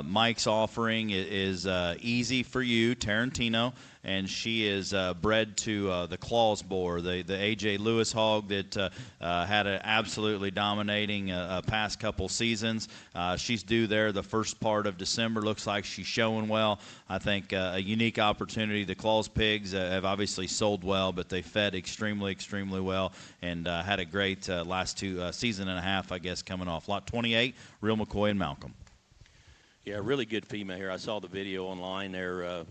Mike's offering is Easy for You, Tarantino, and she is bred to the Claws boar, the A.J. Lewis hog that had an absolutely dominating past couple seasons. She's due there the first part of December. Looks like she's showing well. I think a unique opportunity. The Claws pigs have obviously sold well, but they fed extremely, extremely well and had a great last season and a half, I guess, coming off. Lot 28, Real McCoy and Malcolm. Yeah, really good female here. I saw the video online there,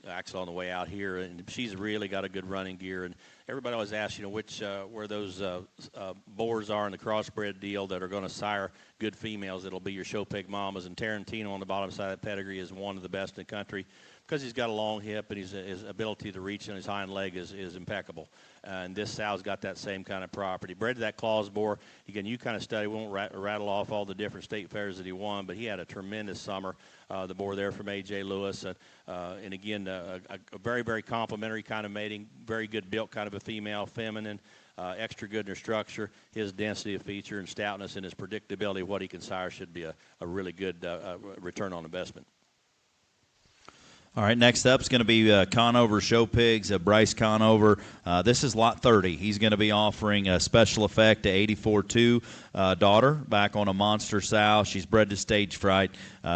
Axel, on the way out here, and she's really got a good running gear. And everybody always asks, where those boars are in the crossbred deal that are going to sire good females. It'll be your show pig mamas. And Tarantino on the bottom side of that pedigree is one of the best in the country because he's got a long hip and his ability to reach on his hind leg is impeccable. And this sow's got that same kind of property. Bred to that Claws boar. Again, you kind of study. We won't rattle off all the different state fairs that he won, but he had a tremendous summer. The boar there from A.J. Lewis. And again, a very, very complimentary kind of mating, very good built kind of a female, feminine, extra good in her structure. His density of feature and stoutness and his predictability of what he can sire should be a really good return on investment. All right, next up is going to be Conover Show Pigs, Bryce Conover. This is lot 30. He's going to be offering a special effect to 84-2 daughter back on a monster sow. She's bred to Stage Fright.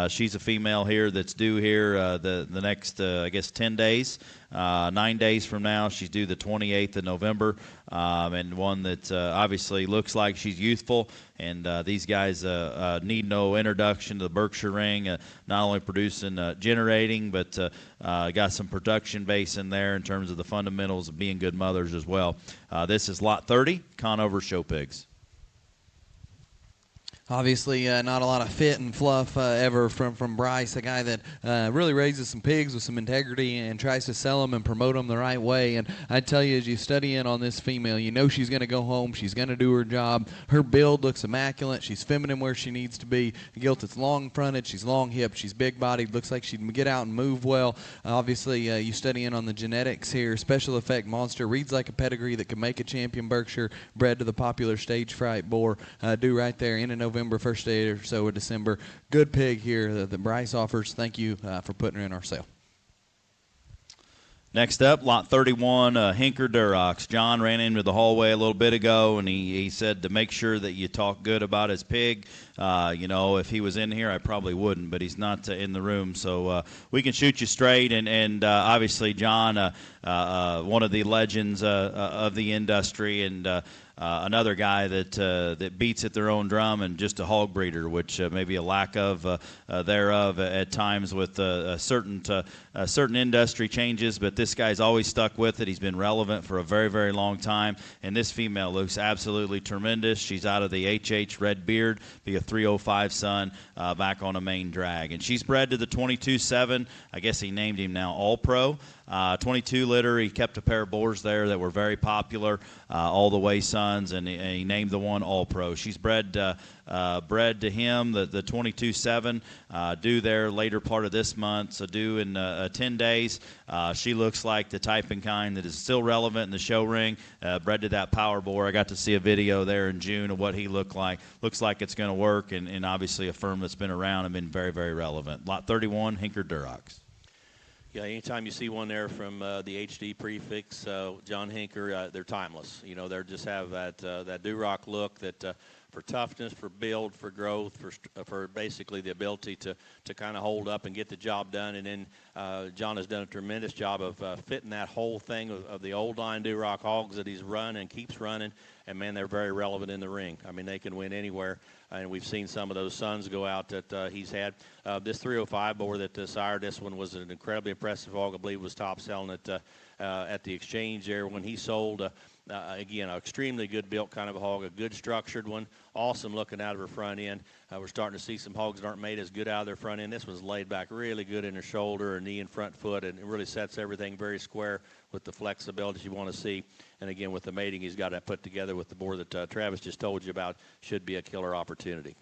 She's a female here that's due here the next, 10 days. 9 days from now. She's due the 28th of November, and one that obviously looks like she's youthful. And these guys need no introduction to the Berkshire Ring, not only producing, generating, but got some production base in there in terms of the fundamentals of being good mothers as well. This is lot 30, Conover Show Pigs. Obviously, not a lot of fit and fluff ever from Bryce, a guy that really raises some pigs with some integrity and tries to sell them and promote them the right way. And I tell you, as you study in on this female, you know she's going to go home. She's going to do her job. Her build looks immaculate. She's feminine where she needs to be. Gilt, it's long fronted. She's long hipped. She's big bodied. Looks like she'd get out and move well. Obviously, you study in on the genetics here. Special effect monster. Reads like a pedigree that could make a champion Berkshire. Bred to the popular Stage Fright boar. Due right there in November, first day or so of December. Good pig here that Bryce offers. Thank you for putting her in our sale. Next up, lot 31, Hinker Durox. John ran into the hallway a little bit ago, and he said to make sure that you talk good about his pig. If he was in here, I probably wouldn't, but he's not in the room, so we can shoot you straight. And obviously, John, one of the legends of the industry, and another guy that beats at their own drum and just a hog breeder, which maybe a lack of thereof at times with certain industry changes. But this guy's always stuck with it. He's been relevant for a very, very long time. And this female looks absolutely tremendous. She's out of the HH Red Beard, be a 305 son, back on a main drag. And she's bred to the 22-7. I guess he named him now All-Pro. 22 litter. He kept a pair of boars there that were very popular, all the way sons, and he named the one All-Pro. She's bred to him, the 22-7, due there later part of this month, so due in 10 days. She looks like the type and kind that is still relevant in the show ring, bred to that power boar. I got to see a video there in June of what he looked like. Looks like it's going to work, and obviously a firm that's been around and been very, very relevant. Lot 31, Hinker Durocs. Yeah, anytime you see one there from the HD prefix, John Hinker, they're timeless. You know, they just have that Duroc look that for toughness, for build, for growth, for basically the ability to kind of hold up and get the job done. And then John has done a tremendous job of fitting that whole thing of the old line Duroc hogs that he's run and keeps running. And, man, they're very relevant in the ring. I mean, they can win anywhere. And we've seen some of those sons go out that he's had. This 305 boar that sired this one was an incredibly impressive hog. I believe was top selling at the exchange there when he sold. Again, an extremely good built kind of a hog, a good structured one, awesome looking out of her front end. We're starting to see some hogs that aren't made as good out of their front end. This one's laid back really good in her shoulder, her knee and front foot, and it really sets everything very square with the flexibility you want to see. And again, with the mating he's got that put together with the boar that Travis just told you about, should be a killer opportunity.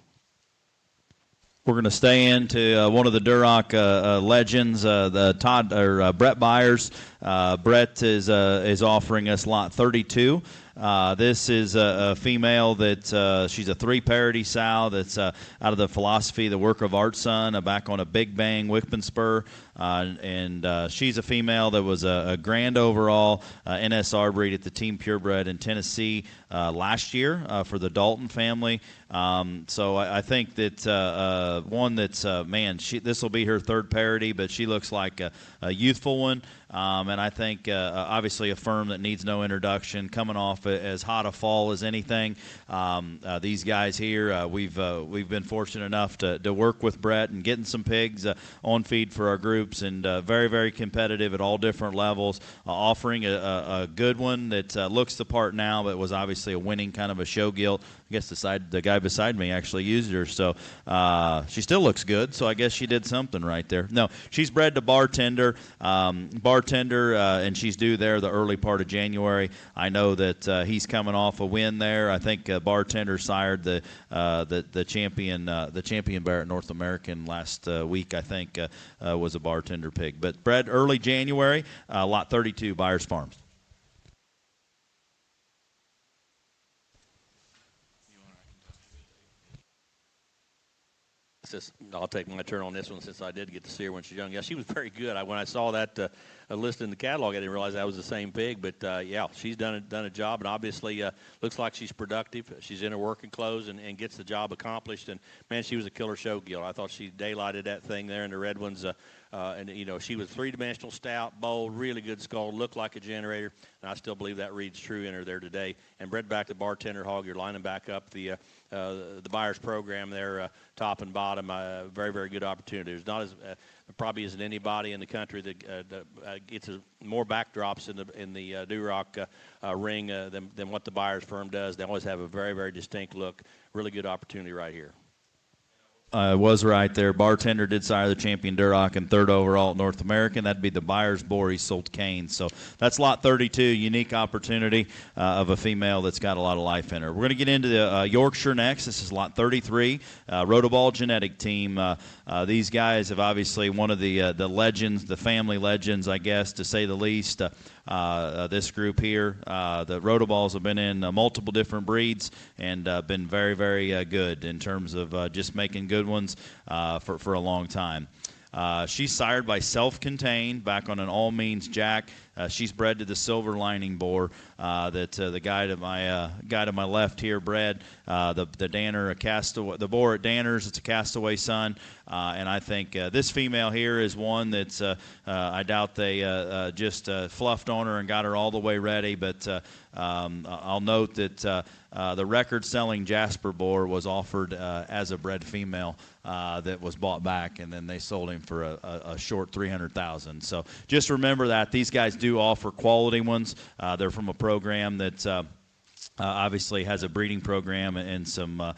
We're going to stay into one of the Duroc legends, the Brett Byers. Brett is offering us lot 32. This is a female that she's a 3 parity sow that's out of the philosophy, the work of art son, back on a Big Bang Wickman spur. And she's a female that was a grand overall NSR breed at the Team Purebred in Tennessee last year for the Dalton family. So I think that one that's, man, this will be her 3rd parity, but she looks like a youthful one. And I think obviously a firm that needs no introduction, coming off as hot a fall as anything. These guys here, we've been fortunate enough to work with Brett and getting some pigs on feed for our groups, and very, very competitive at all different levels, offering a good one that looks the part now, but was obviously a winning kind of a show gilt. I guess the guy beside me actually used her, so she still looks good, so I guess she did something right there. No, she's bred to Bartender, and she's due there the early part of January. I know that he's coming off a win there. I think Bartender sired the champion Barrett North American last week, I think, was a Bartender pig. But bred early January, lot 32, Byers Farms. I'll take my turn on this one since I did get to see her when she was young. Yeah, she was very good. When I saw that listed in the catalog, I didn't realize that was the same pig. But, yeah, she's done a job, and obviously looks like she's productive. She's in her working clothes and gets the job accomplished. And, man, she was a killer show gilt. I thought she daylighted that thing there in the red ones. And, you know, she was 3-dimensional, stout, bold, really good skull, looked like a generator. And I still believe that reads true in her there today. And bred back to Bartender hog, you're lining back up the Byers program there, top and bottom. Very, very good opportunity. There's not as probably isn't anybody in the country that gets more backdrops in the Duroc ring than what the Byers firm does. They always have a very, very distinct look. Really good opportunity right here. Was right there. Bartender did sire the champion Duroc in 3rd overall at North American. That'd be the Byers boar. He sold Kane. So that's lot 32, unique opportunity of a female that's got a lot of life in her. We're going to get into the Yorkshire next. This is lot 33, Rotoball genetic team. These guys have obviously one of the legends, the family legends, I guess, to say the least. This group here, the Rotoballs have been in multiple different breeds and been very, very good in terms of just making good ones for a long time. She's sired by Self-Contained back on an All Means Jack. She's bred to the Silver Lining boar that the guy to my left here bred. The Danner, a castaway, the boar at Danner's. It's a castaway son, and I think this female here is one that's I doubt they just fluffed on her and got her all the way ready. But I'll note that the record-selling Jasper boar was offered as a bred female that was bought back, and then they sold him for a short $300,000. So just remember that these guys do offer quality ones. They're from a program that obviously has a breeding program and some a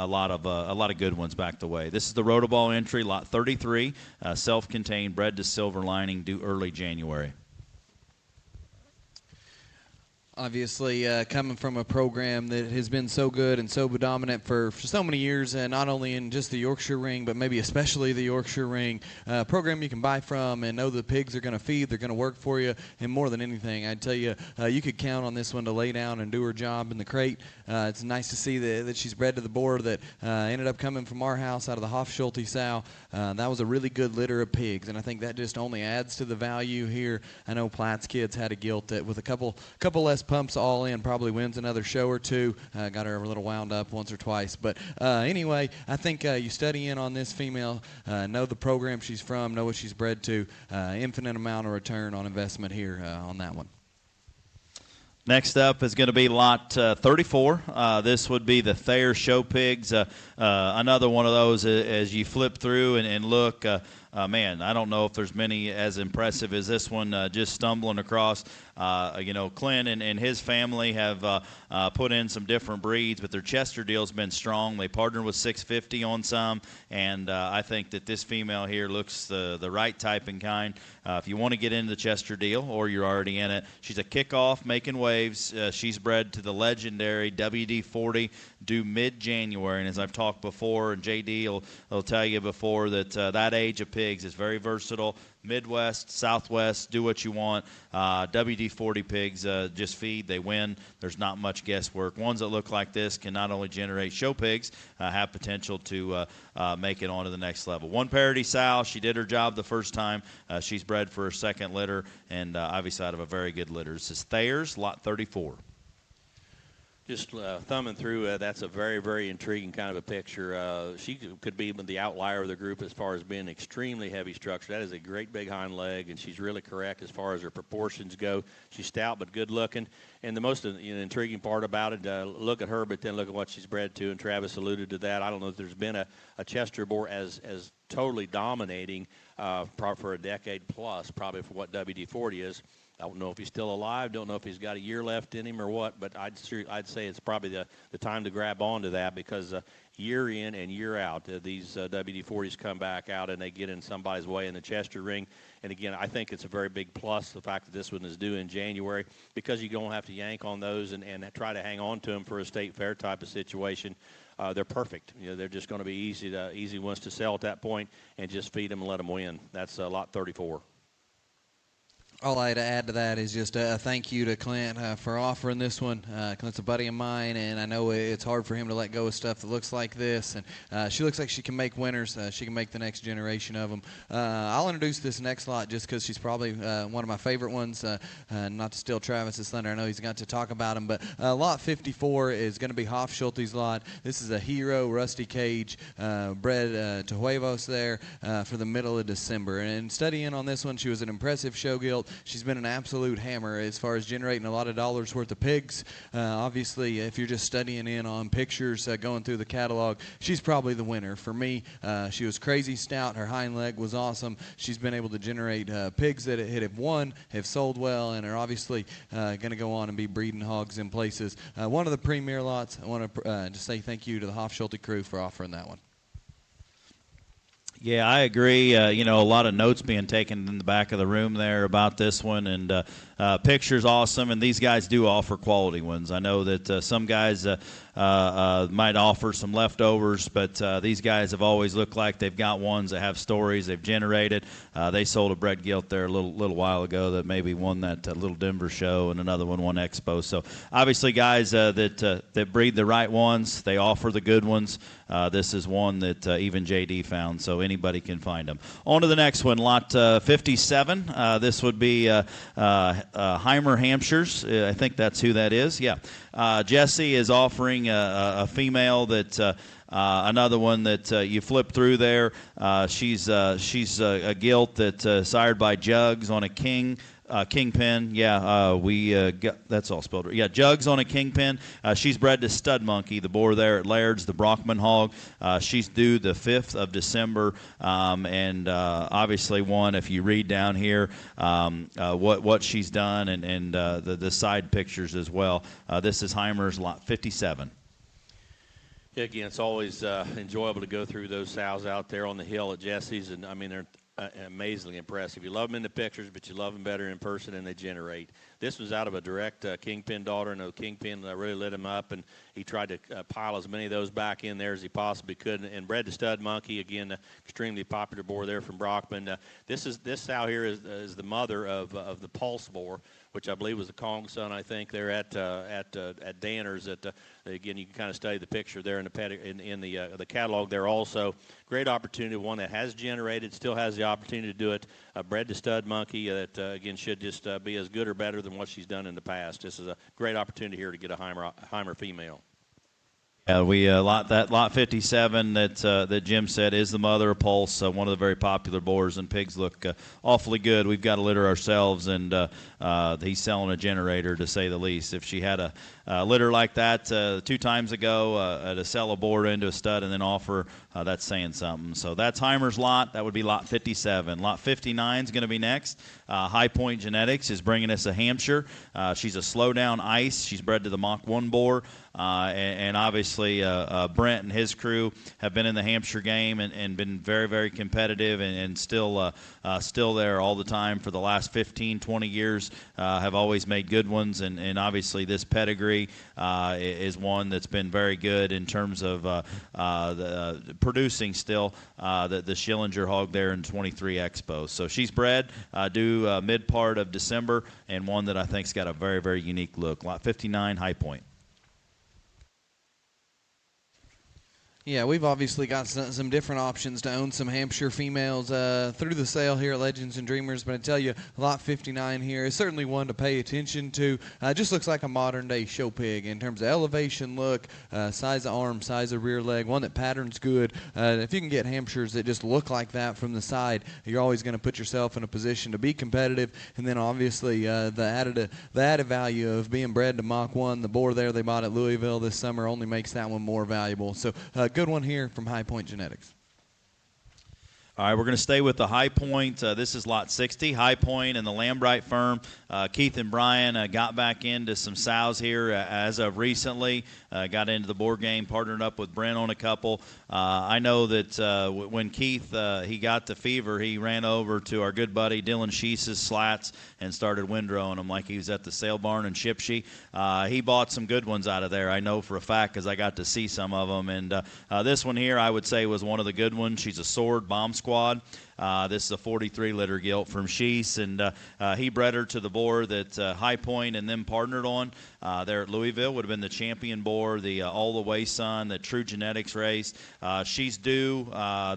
lot of good ones back the way. This is the Rotoball entry, lot 33, self-contained, bred to Silver Lining, due early January. Obviously, coming from a program that has been so good and so dominant for so many years, and not only in just the Yorkshire ring, but maybe especially the Yorkshire ring, program you can buy from and know the pigs are going to feed, they're going to work for you, and more than anything, I'd tell you, you could count on this one to lay down and do her job in the crate. It's nice to see that she's bred to the boar that ended up coming from our house out of the Hofschulte sow. That was a really good litter of pigs, and I think that just only adds to the value here. I know Platt's kids had a gilt that with a couple less pumps all in probably wins another show or two. Got her a little wound up once or twice. But anyway, I think you study in on this female, know the program she's from, know what she's bred to. Infinite amount of return on investment here on that one. Next up is going to be lot 34. This would be the Thayer Show Pigs. Another one of those as you flip through and look. Man, I don't know if there's many as impressive as this one, just stumbling across. Clint and his family have put in some different breeds, but their Chester deal's been strong. They partnered with 650 on some, and I think that this female here looks the right type and kind. If you want to get into the Chester deal, or you're already in it, she's a kickoff making waves. She's bred to the legendary WD-40, due mid-January. And as I've talked before, and JD will tell you before, that that age of pigs is very versatile. Midwest, Southwest, do what you want. WD-40 pigs just feed, they win. There's not much guesswork. Ones that look like this can not only generate show pigs, have potential to make it on to the next level. One parity sow, she did her job the first time. She's bred for her second litter, and obviously out of a very good litter. This is Thayer's, lot 34. Just thumbing through, that's a very, very intriguing kind of a picture. She could be the outlier of the group as far as being extremely heavy structure. That is a great big hind leg, and she's really correct as far as her proportions go. She's stout but good looking. And the most intriguing part about it, look at her, but then look at what she's bred to, and Travis alluded to that. I don't know if there's been a Chester boar as totally dominating for a decade plus, probably for what WD-40 is. I don't know if he's still alive, don't know if he's got a year left in him or what, but I'd say it's probably the time to grab onto that, because year in and year out, these WD-40s come back out and they get in somebody's way in the Chester ring. And again, I think it's a very big plus, the fact that this one is due in January, because you don't have to yank on those and try to hang on to them for a state fair type of situation. They're perfect. They're just going to be easy ones to sell at that point, and just feed them and let them win. That's lot 34. All I'd add to that is just a thank you to Clint for offering this one. Clint's a buddy of mine, and I know it's hard for him to let go of stuff that looks like this. And she looks like she can make winners. She can make the next generation of them. I'll introduce this next lot just because she's probably one of my favorite ones. Not to steal Travis's thunder. I know he's got to talk about him. But lot 54 is going to be Hofschulte's lot. This is a hero rusty cage bred to Huevos there for the middle of December. And studying on this one, she was an impressive show gilt. She's been an absolute hammer as far as generating a lot of dollars worth of pigs. Obviously, if you're just studying in on pictures, going through the catalog, she's probably the winner. For me, she was crazy stout. Her hind leg was awesome. She's been able to generate pigs that have won, have sold well, and are obviously going to go on and be breeding hogs in places. One of the premier lots. I want to just say thank you to the Hofschulte crew for offering that one. Yeah, I agree. A lot of notes being taken in the back of the room there about this one, and picture's awesome, and these guys do offer quality ones. I know that some guys might offer some leftovers, but these guys have always looked like they've got ones that have stories they've generated. They sold a bred gilt there a little while ago that maybe won that little Denver show, and another one won Expo. So obviously guys that breed the right ones, they offer the good ones. This is one that even JD found, so anybody can find them. On to the next one, lot 57. This would be Heimer Hampshires. I think that's who that is. Yeah. Jesse is offering a female that another one that you flip through there. She's a gilt that sired by Jugs on a kingpin. Yeah, that's all spelled right. Yeah, Jugs on a kingpin. She's bred to Stud Monkey, the boar there at Laird's, the Brockman hog. She's due the 5th of December, and obviously one, if you read down here, what she's done and the side pictures as well. This is Heimer's lot 57. Yeah, again, it's always enjoyable to go through those sows out there on the hill at Jesse's, and I mean they're amazingly impressive. You love them in the pictures, but you love them better in person, and they generate. This was out of a direct kingpin daughter, and the kingpin really lit him up, and he tried to pile as many of those back in there as he possibly could. And bred to Stud Monkey, again, extremely popular boar there from Brockman. This sow here is the mother of the Pulse boar, which I believe was the Kong son, I think, there at Danner's. Again, you can kind of study the picture there in the catalog there also. Great opportunity, one that has generated, still has the opportunity to do it. Bred to Stud Monkey that, again, should just be as good or better than what she's done in the past. This is a great opportunity here to get a Heimer female. Yeah, we lot 57 that Jim said is the mother of Pulse, one of the very popular boars, and pigs look awfully good. We've got a litter ourselves, and he's selling a generator, to say the least. If she had a litter like that 2 times ago, to sell a boar into a stud and then offer, that's saying something. So that's Heimer's lot. That would be lot 57. Lot 59 is going to be next. High Point Genetics is bringing us a Hampshire. She's a slow-down ice. She's bred to the Mach 1 boar. And obviously Brent and his crew have been in the Hampshire game and been very, very competitive and still there all the time for the last 15, 20 years, have always made good ones. And obviously this pedigree is one that's been very good in terms of producing still the Schillinger hog there in 23 Expo. So she's bred due mid part of December, and one that I think's got a very, very unique look. Lot 59, High Point. Yeah, we've obviously got some different options to own some Hampshire females through the sale here at Legends and Dreamers, but I tell you, lot 59 here is certainly one to pay attention to. Just looks like a modern-day show pig in terms of elevation look, size of arm, size of rear leg, one that patterns good. If you can get Hampshires that just look like that from the side, you're always going to put yourself in a position to be competitive, and then obviously the added value of being bred to Mach 1, the boar there they bought at Louisville this summer only makes that one more valuable. So good one here from High Point Genetics. All right, we're going to stay with the High Point. This is lot 60. High Point and the Lambright firm. Keith and Brian got back into some sows here as of recently. Got into the board game, partnered up with Brent on a couple. I know that when Keith he got the fever, he ran over to our good buddy Dylan Sheese's slats and started windrowing them like he was at the sale barn in Shipshe. He bought some good ones out of there, I know for a fact, because I got to see some of them. And this one here, I would say, was one of the good ones. She's a Sword Bomb Squad. This is a 43 litter gilt from Sheese, and he bred her to the boar that High Point and them partnered on there at Louisville. Would have been the champion boar, the All the Way son, the True Genetics race. She's due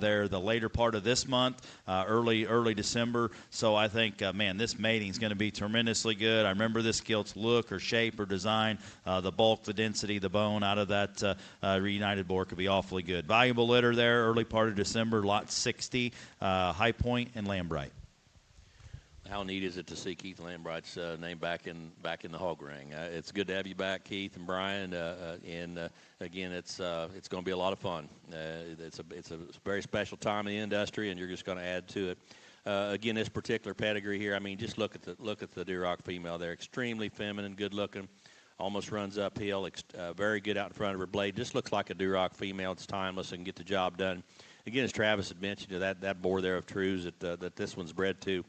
there the later part of this month, early December. So I think, man, this mating is going to be tremendously good. I remember this gilt's look or shape or design, the bulk, the density, the bone out of that reunited boar could be awfully good. Valuable litter there, early part of December, lot 60. High Point and Lambright. How neat is it to see Keith Lambright's name back in the hog ring? It's good to have you back, Keith and Brian. Again, it's going to be a lot of fun. It's a very special time in the industry, and you're just going to add to it. Again, this particular pedigree here. I mean, just look at the Duroc female there. Extremely feminine, good looking. Almost runs uphill. Very good out in front of her blade. Just looks like a Duroc female. It's timeless and can get the job done. Again, as Travis had mentioned, that boar there of True's that this one's bred to,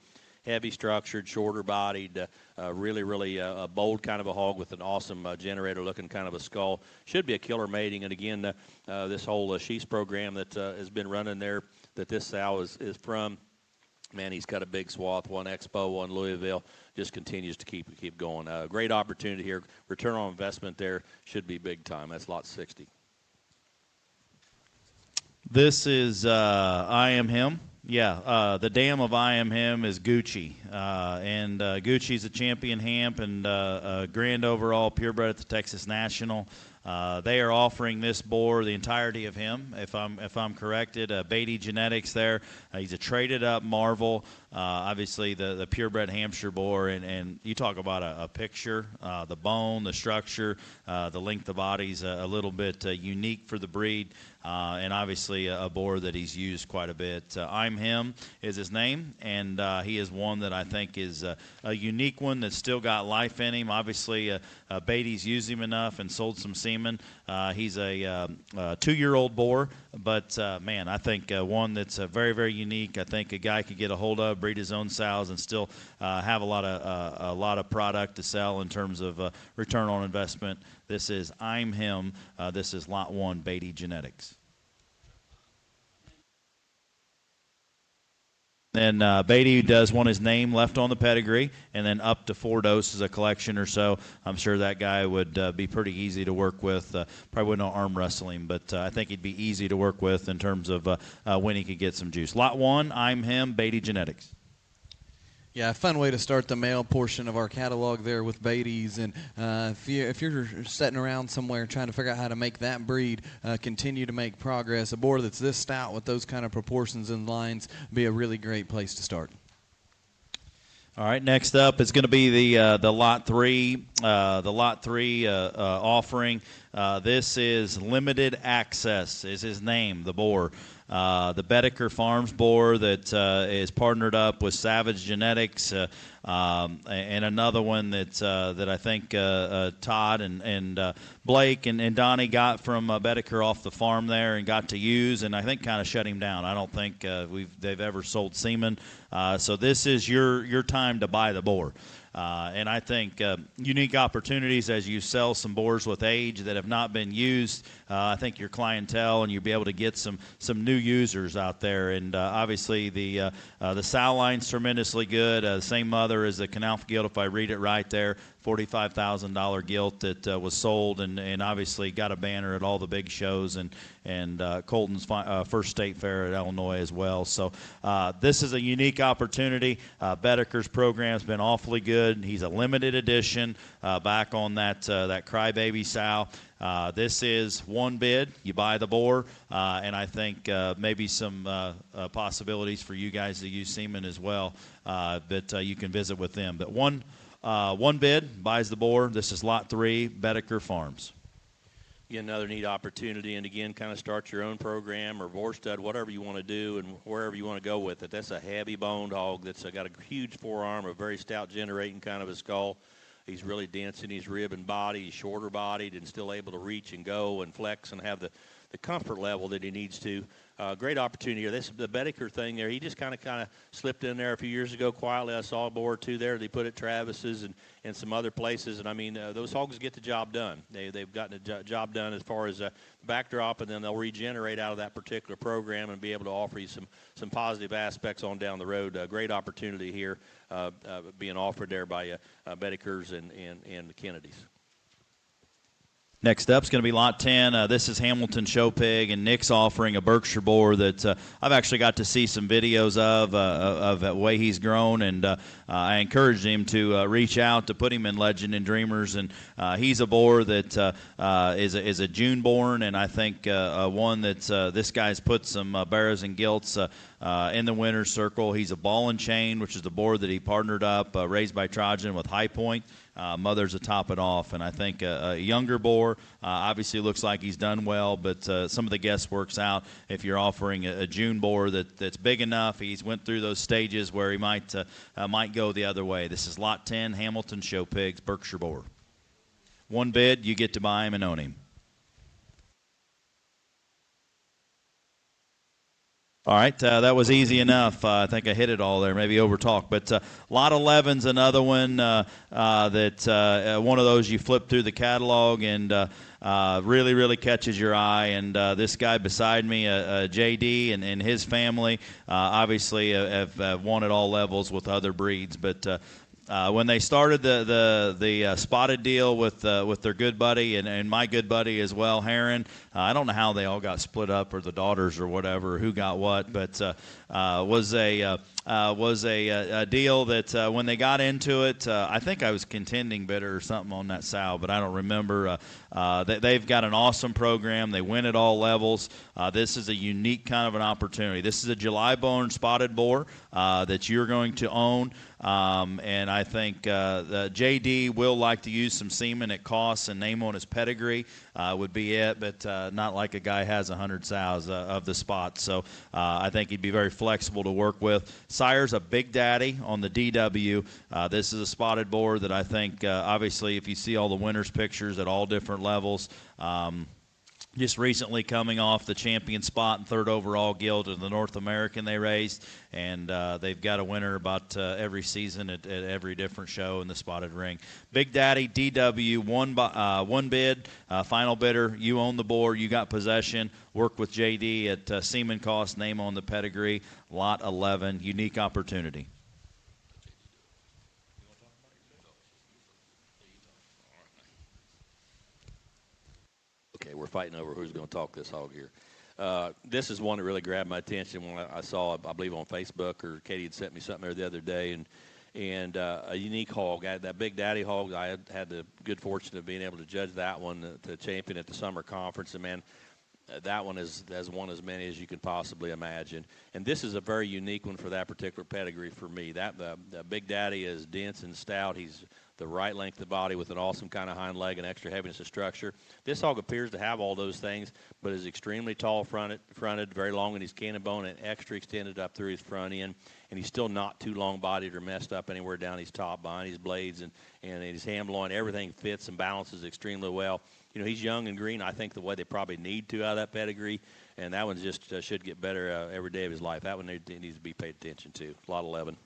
heavy structured, shorter bodied, really a bold kind of a hog with an awesome generator looking kind of a skull. Should be a killer mating. And again, this whole sheaths program that has been running there, that this sow is from, man, he's got a big swath, one Expo, one Louisville, just continues to keep going. Great opportunity here. Return on investment there should be big time. That's lot 60. This is I Am Him. Yeah, the dam of I Am Him is Gucci. And Gucci's a champion hamp and a grand overall purebred at the Texas National. They are offering this boar, the entirety of him, if I'm corrected. Beatty Genetics there. He's a traded up marvel. Obviously the purebred Hampshire boar, and you talk about a picture, the bone, the structure, the length of body's a little bit unique for the breed. And obviously a boar that he's used quite a bit. I'm Him is his name, and he is one that I think is a unique one that's still got life in him. Obviously, Beatty's used him enough and sold some semen. He's a 2-year-old boar, but man, I think one that's very, very unique. I think a guy could get a hold of, breed his own sows, and still have a lot of product to sell in terms of return on investment. This is I'm Him. This is Lot 1, Beatty Genetics. Then Beatty does want his name left on the pedigree, and then up to 4 doses a collection or so. I'm sure that guy would be pretty easy to work with. Probably wouldn't know arm wrestling, but I think he'd be easy to work with in terms of when he could get some juice. Lot 1, I'm Him, Beatty Genetics. Yeah, a fun way to start the male portion of our catalog there with Beatty's. And if you're sitting around somewhere trying to figure out how to make that breed continue to make progress, a boar that's this stout with those kind of proportions and lines would be a really great place to start. All right, next up is going to be the Lot 3, offering. This is Limited Access is his name, the boar. The Bedecker Farms boar that is partnered up with Savage Genetics, and another one that I think Todd and Blake and Donnie got from Bedecker off the farm there and got to use, and I think kind of shut him down. I don't think they've ever sold semen. So this is your time to buy the boar. And I think unique opportunities as you sell some boars with age that have not been used. I think your clientele, and you'll be able to get some new users out there. And obviously the sow line's tremendously good. Same mother as the Knauf gilt, if I read it right there. $45,000 gilt that was sold, and obviously got a banner at all the big shows and Colton's first state fair at Illinois as well. So this is a unique opportunity. Bedecker's program's been awfully good. He's a limited edition back on that crybaby sow. This is one bid. You buy the boar, and I think maybe some possibilities for you guys to use semen as well that you can visit with them. But one bid buys the boar. This is Lot 3, Bedecker Farms. Again, another neat opportunity, and again, kind of start your own program or boar stud, whatever you want to do and wherever you want to go with it. That's a heavy-boned hog that's got a huge forearm, a very stout generating kind of a skull. He's really dense in his rib and body. He's shorter bodied and still able to reach and go and flex and have the comfort level that he needs to. Great opportunity here. This the Bedecker thing there. He just kind of slipped in there a few years ago quietly. I saw a boar or two there. They put at Travis's and some other places. And I mean, those hogs get the job done. They've gotten the job done as far as backdrop, and then they'll regenerate out of that particular program and be able to offer you some positive aspects on down the road. Great opportunity here being offered there by Bedecker's and the Kennedys. Next up is going to be Lot 10. This is Hamilton Show Pig, and Nick's offering a Berkshire boar that I've actually got to see some videos of the way he's grown, and I encouraged him to reach out to put him in Legend and Dreamers, and he's a boar that is a June born, and I think one that this guy's put some barrows and gilts in the winner's circle. He's a ball and chain, which is the boar that he partnered up, raised by Trojan with High Point. Mother's to top it off, and I think a younger boar obviously looks like he's done well, but some of the guesswork's out. If you're offering a June boar that's big enough, he's went through those stages where he might go the other way. This is Lot 10, Hamilton Show Pigs, Berkshire boar. One bid, you get to buy him and own him. All right, that was easy enough. I think I hit it all there, maybe over talk. But Lot 11's another one that one of those you flip through the catalog and really, really catches your eye. And this guy beside me, JD, and his family, obviously have won at all levels with other breeds. But when they started the spotted deal with their good buddy and my good buddy as well, Heron, I don't know how they all got split up or the daughters or whatever, who got what, but was a deal that when they got into it, I think I was contending bidder or something on that sow, but I don't remember. They've got an awesome program. They win at all levels. This is a unique kind of an opportunity. This is a July-born spotted boar that you're going to own. And I think the JD will like to use some semen at costs and name on his pedigree would be it, but not like a guy has 100 sows of the spot. So I think he'd be very flexible to work with. Sire's a Big Daddy on the DW. This is a spotted boar that I think, obviously, if you see all the winners' pictures at all different levels, just recently coming off the champion spot and third overall guild in the North American they raised, and they've got a winner about every season at every different show in the spotted ring. Big Daddy, DW, one bid, final bidder. You own the board, you got possession. Work with JD at semen cost, name on the pedigree, lot 11, unique opportunity. Okay, we're fighting over who's going to talk this hog here. This is one that really grabbed my attention when I saw, I believe, on Facebook, or Katie had sent me something there the other day, and a unique hog. That Big Daddy hog, I had the good fortune of being able to judge that one, the champion at the summer conference, and man, that one has won as many as you can possibly imagine. And this is a very unique one for that particular pedigree for me. The Big Daddy is dense and stout. He's the right length of body with an awesome kind of hind leg and extra heaviness of structure. This hog appears to have all those things, but is extremely tall fronted, very long in his cannon bone, and extra extended up through his front end. And he's still not too long-bodied or messed up anywhere down his top, behind his blades, and his ham loin. Everything fits and balances extremely well. You know, he's young and green, I think, the way they probably need to out of that pedigree. And that one just should get better every day of his life. That one needs to be paid attention to. Lot 11.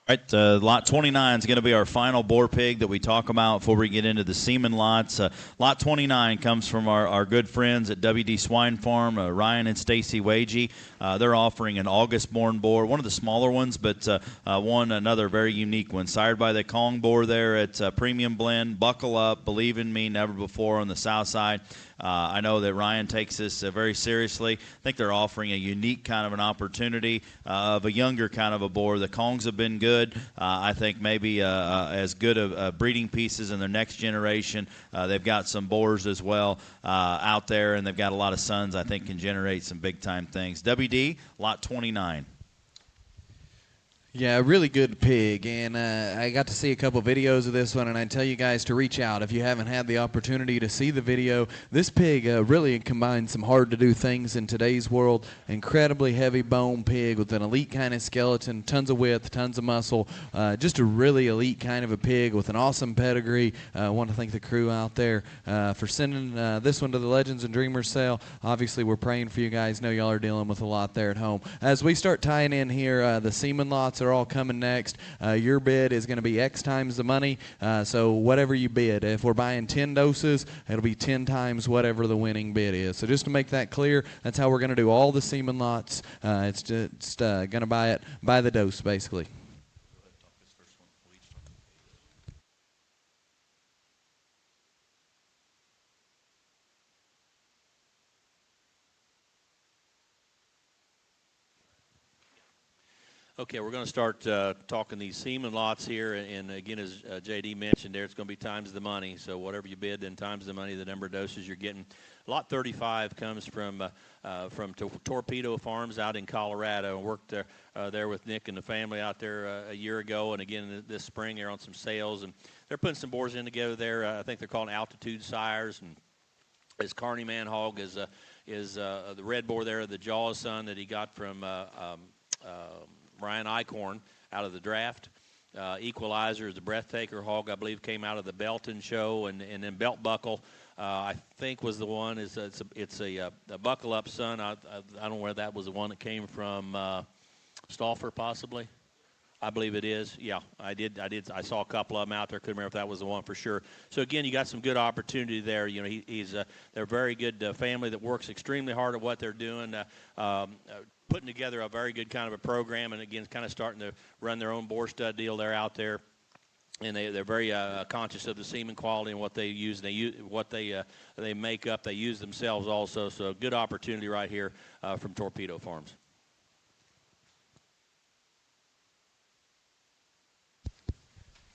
All right, lot 29 is going to be our final boar pig that we talk about before we get into the semen lots. Lot 29 comes from our good friends at WD Swine Farm, Ryan and Stacy Wagey. They're offering an August-born boar, one of the smaller ones, but another very unique one. Sired by the Kong boar there at Premium Blend. Buckle up, believe in me, never before on the south side. I know that Ryan takes this very seriously. I think they're offering a unique kind of an opportunity of a younger kind of a boar. The Kongs have been good. I think maybe as good of breeding pieces in their next generation. They've got some boars as well out there, and they've got a lot of sons I think can generate some big-time things. WD, lot 29. Yeah, a really good pig, and I got to see a couple videos of this one, and I tell you guys to reach out if you haven't had the opportunity to see the video. This pig really combines some hard-to-do things in today's world. Incredibly heavy bone pig with an elite kind of skeleton, tons of width, tons of muscle, just a really elite kind of a pig with an awesome pedigree. I want to thank the crew out there for sending this one to the Legends and Dreamers sale. Obviously, we're praying for you guys. Know y'all are dealing with a lot there at home. As we start tying in here, the semen lots are all coming next. Your bid is going to be X times the money, so whatever you bid. If we're buying 10 doses, it'll be 10 times whatever the winning bid is. So just to make that clear, that's how we're going to do all the semen lots. It's just going to buy it by the dose, basically. Okay, we're going to start talking these semen lots here, and again, as JD mentioned there, it's going to be times the money. So whatever you bid, then times the money, the number of doses you're getting. Lot 35 comes from Torpedo Farms out in Colorado. I worked there with Nick and the family out there a year ago, and again this spring they're on some sales, and they're putting some boars in together there. I think they're called Altitude Sires, and this Carney Man hog is the red boar there, the Jaws son that he got from Ryan Eichhorn out of the draft. Equalizer is the Breathtaker hog, I believe, came out of the Belton show, and then Belt Buckle, I think, was the one. It's a Buckle Up Son. I don't know where that was the one that came from Stauffer, possibly. I believe it is. Yeah, I did. I saw a couple of them out there. Couldn't remember if that was the one for sure. So again, you got some good opportunity there. You know, they're a very good family that works extremely hard at what they're doing, putting together a very good kind of a program, and again, kind of starting to run their own boar stud deal. They're out there, and they're very conscious of the semen quality and what they use. What they make up. They use themselves also. So good opportunity right here from Torpedo Farms.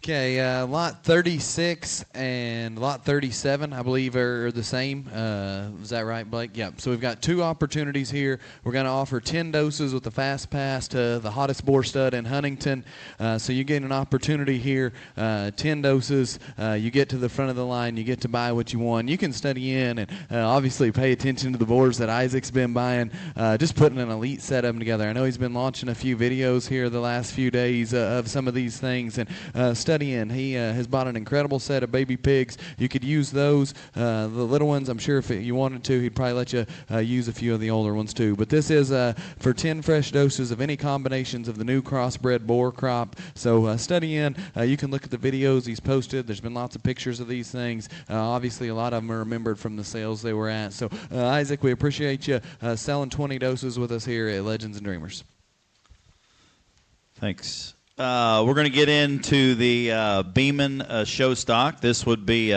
Okay, lot 36 and lot 37, I believe, are the same. Is that right, Blake? Yeah. So we've got 2 opportunities here. We're going to offer 10 doses with the Fast Pass to the hottest boar stud in Huntington. So you get an opportunity here, 10 doses. You get to the front of the line. You get to buy what you want. You can study in and obviously pay attention to the boars that Isaac's been buying, just putting an elite set of them together. I know he's been launching a few videos here the last few days of some of these things, and study in. He has bought an incredible set of baby pigs. You could use those. The little ones, I'm sure if you wanted to, he'd probably let you use a few of the older ones too. But this is for 10 fresh doses of any combinations of the new crossbred boar crop. So study in. You can look at the videos he's posted. There's been lots of pictures of these things. Obviously, a lot of them are remembered from the sales they were at. So, Isaac, we appreciate you selling 20 doses with us here at Legends and Dreamers. Thanks. We're going to get into the Beeman show stock. This would be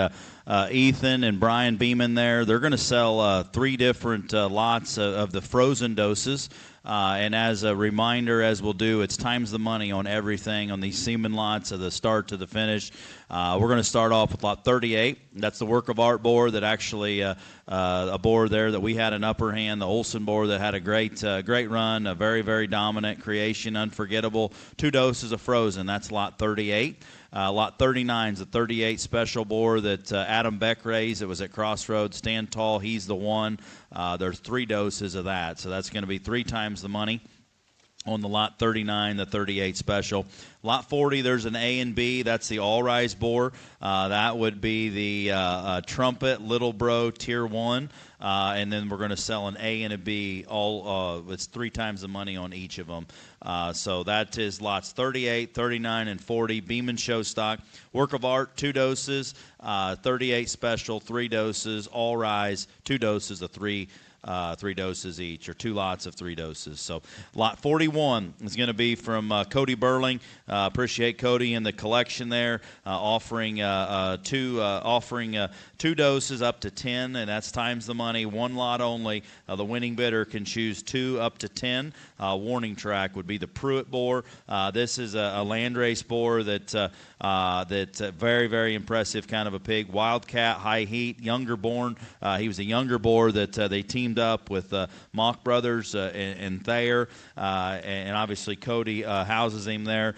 Ethan and Brian Beeman there. They're going to sell 3 different lots of the frozen doses. And as a reminder, as we'll do, it's times the money on everything on these semen lots, of the start to the finish. We're going to start off with lot 38. That's the work of art boar that actually a boar there that we had an upper hand, the Olsen boar that had a great run, a very, very dominant creation, unforgettable. 2 doses of frozen. That's lot 38. Lot 39 is the 38 special boar that Adam Beck raised. It was at Crossroads. Stand tall. He's the one. There's 3 doses of that. So that's going to be 3 times the money on the lot 39, the 38 special. Lot 40, there's an A and B. That's the all-rise boar. That would be the Trumpet Little Bro Tier 1. And then we're going to sell an A and a B. It's 3 times the money on each of them. So that is lots 38, 39, and 40. Beeman show stock. Work of art, 2 doses. 38 special, 3 doses. All rise, 2 doses of 3 doses each, or 2 lots of 3 doses. So lot 41 is going to be from Cody Burling. Appreciate Cody and the collection there, offering 2 doses up to 10, and that's times the money. 1 lot only. The winning bidder can choose 2 up to 10. Warning track would be the Pruitt boar. This is a landrace boar that's very, very impressive kind of a pig. Wildcat, high heat, younger born. He was a younger boar that they teamed up with Mock Brothers and Thayer, and obviously Cody houses him there.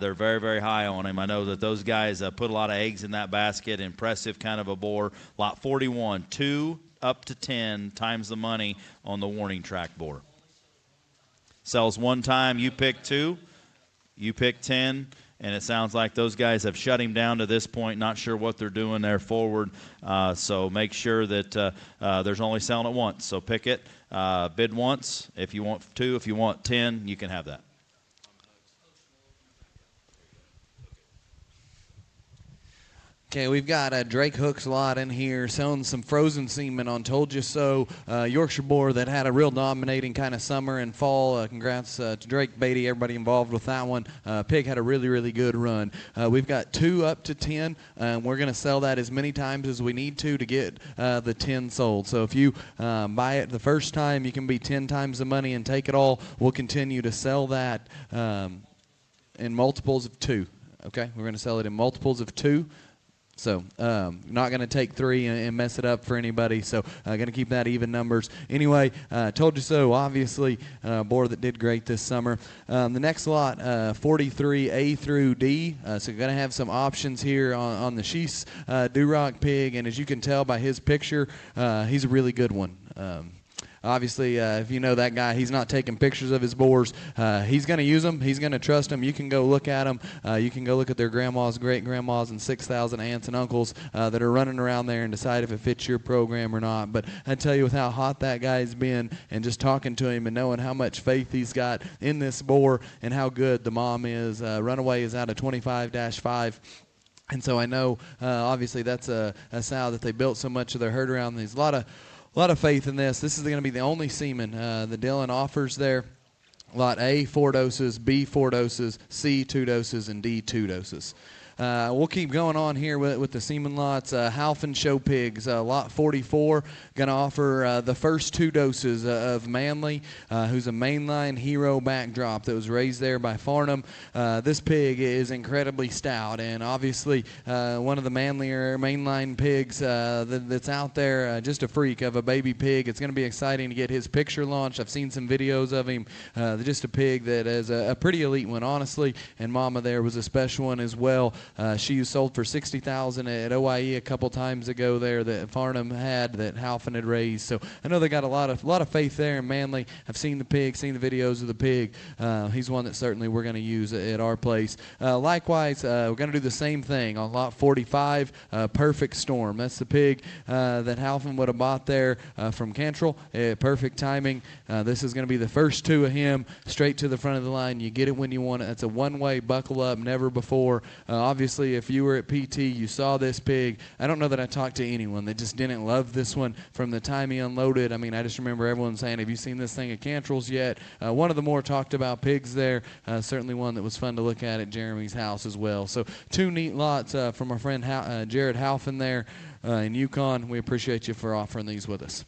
They're very, very high on him. I know that those guys put a lot of eggs in that basket. Impressive kind of a boar. Lot 41, 2 up to 10 times the money on the warning track boar. Sells 1 time. You pick 2. You pick 10. And it sounds like those guys have shut him down to this point. Not sure what they're doing there forward. So make sure that there's only selling it once. So pick it. Bid once. If you want 2, if you want 10, you can have that. Okay, we've got Drake Hook's lot in here selling some frozen semen on Told You So. Yorkshire boar that had a real dominating kind of summer and fall. Congrats to Drake, Beatty, everybody involved with that one. Pig had a really, really good run. We've got 2 up to 10. We're going to sell that as many times as we need to get the 10 sold. So if you buy it the first time, you can be 10 times the money and take it all. We'll continue to sell that in multiples of 2. Okay, we're going to sell it in multiples of 2. So not going to take 3 and mess it up for anybody. So going to keep that even numbers. Anyway, Told You So, obviously, boar that did great this summer. The next lot, 43A through D. So going to have some options here on the Sheese Duroc pig. And as you can tell by his picture, he's a really good one. Obviously, if you know that guy, he's not taking pictures of his boars. He's going to use them. He's going to trust them. You can go look at them. You can go look at their grandmas, great-grandmas, and 6,000 aunts and uncles that are running around there and decide if it fits your program or not. But I tell you, with how hot that guy's been and just talking to him and knowing how much faith he's got in this boar and how good the mom is, Runaway is out of 25-5. And so I know, obviously, that's a sow that they built so much of their herd around. There's a lot of faith in this. This is going to be the only semen that Dylan offers there. Lot A, 4 doses, B, 4 doses, C, 2 doses, and D, 2 doses. We'll keep going on here with the semen lots. Halfin Show Pigs, lot 44, going to offer the first 2 doses of Manly, who's a mainline hero backdrop that was raised there by Farnham. This pig is incredibly stout, and obviously one of the manlier mainline pigs that's out there, just a freak of a baby pig. It's going to be exciting to get his picture launched. I've seen some videos of him. Just a pig that is a pretty elite one, honestly, and Mama there was a special one as well. She was sold for $60,000 at OIE a couple times ago there that Farnham had that Halfin had raised. So I know they got a lot of faith there in Manly. I've seen the pig, seen the videos of the pig. He's one that certainly we're going to use at our place. Likewise, we're going to do the same thing on lot 45, Perfect Storm. That's the pig that Halfin would have bought there from Cantrell. Perfect timing. This is going to be the first 2 of him straight to the front of the line. You get it when you want it. It's a one-way buckle up, never before. Obviously, if you were at PT, you saw this pig. I don't know that I talked to anyone that just didn't love this one from the time he unloaded. I mean, I just remember everyone saying, have you seen this thing at Cantrell's yet? One of the more talked about pigs there. Certainly one that was fun to look at Jeremy's house as well. So 2 neat lots from our friend Jared Halfin there in Yukon. We appreciate you for offering these with us.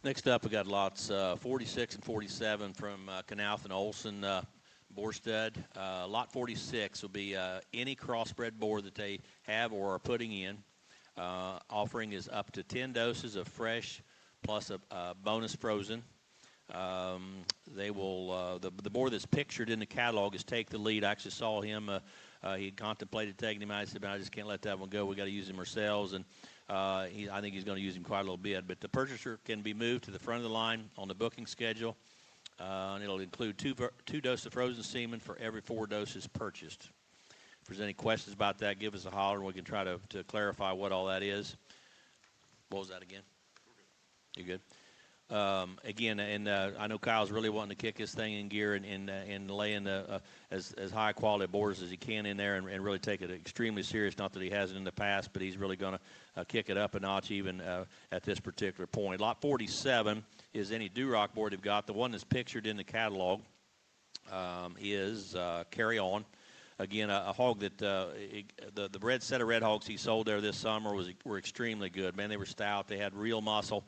Next up, we got lots 46 and 47 from Knauf and Olson. Boar stud. Lot 46 will be any crossbred boar that they have or are putting in. Offering is up to 10 doses of fresh plus a bonus frozen. They will the boar that's pictured in the catalog is Take the Lead. I actually saw him. He contemplated taking him out. I said, but I just can't let that one go. We got to use him ourselves. And I think he's going to use him quite a little bit. But the purchaser can be moved to the front of the line on the booking schedule. And it'll include 2 doses of frozen semen for every 4 doses purchased. If there's any questions about that, give us a holler, and we can try to clarify what all that is. What was that again? You good? Again, and I know Kyle's really wanting to kick this thing in gear and lay in as high quality boars as he can in there and really take it extremely serious. Not that he hasn't in the past, but he's really going to kick it up a notch even at this particular point. Lot 47 is any Duroc board they've got. The one that's pictured in the catalog is Carry On. Again, a hog that the red set of red hogs he sold there this summer were extremely good. Man, they were stout. They had real muscle.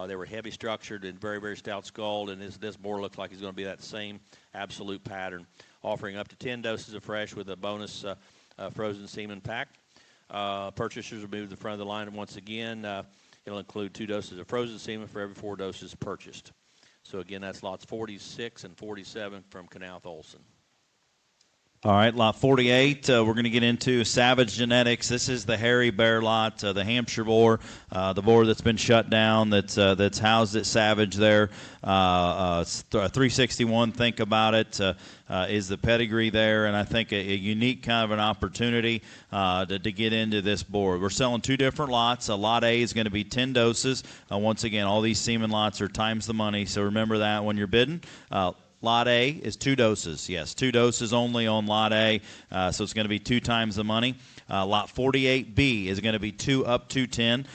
They were heavy structured and very, very stout skulled, and this boar looks like he's going to be that same absolute pattern. Offering up to 10 doses of fresh with a bonus frozen semen pack. Purchasers will move to the front of the line, and once again, it'll include 2 doses of frozen semen for every 4 doses purchased. So again, that's lots 46 and 47 from Knauf Olson. All right, lot 48, we're going to get into Savage Genetics. This is the hairy bear lot, the Hampshire boar, the boar that's been shut down, that's housed at Savage there. 361, think about it, is the pedigree there, and I think a unique kind of an opportunity to get into this boar. We're selling 2 different lots. Lot A is going to be 10 doses. Once again, all these semen lots are times the money, so remember that when you're bidding. Lot A is 2 doses. Yes, 2 doses only on Lot A, so it's going to be 2 times the money. Lot 48B is going to be 2 up to 10.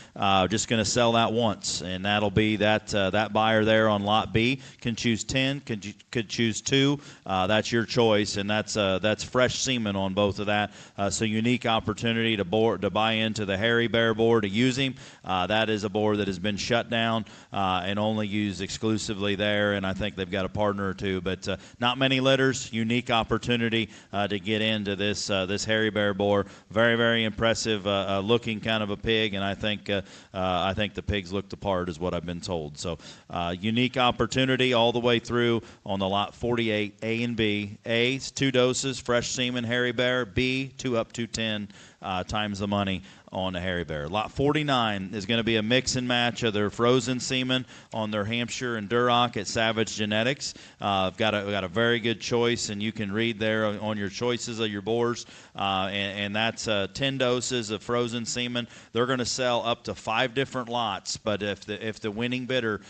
Just going to sell that once, and that'll be that buyer there on Lot B can choose 10, could choose 2. That's your choice, and that's fresh semen on both of that. So unique opportunity to buy into the hairy bear boar to use him. That is a boar that has been shut down and only used exclusively there, and I think they've got a partner or two. But not many litters. Unique opportunity to get into this hairy bear boar. Very, very impressive looking kind of a pig, and I think the pigs look the part is what I've been told. So unique opportunity all the way through on the lot 48, A and B. A, 2 doses, fresh semen, hairy bear. B, 2 up to 10 times the money on the Hairy Bear. Lot 49 is going to be a mix and match of their frozen semen on their Hampshire and Duroc at Savage Genetics. I've got a very good choice, and you can read there on your choices of your boars. And that's 10 doses of frozen semen. They're going to sell up to 5 different lots, but if the winning bidder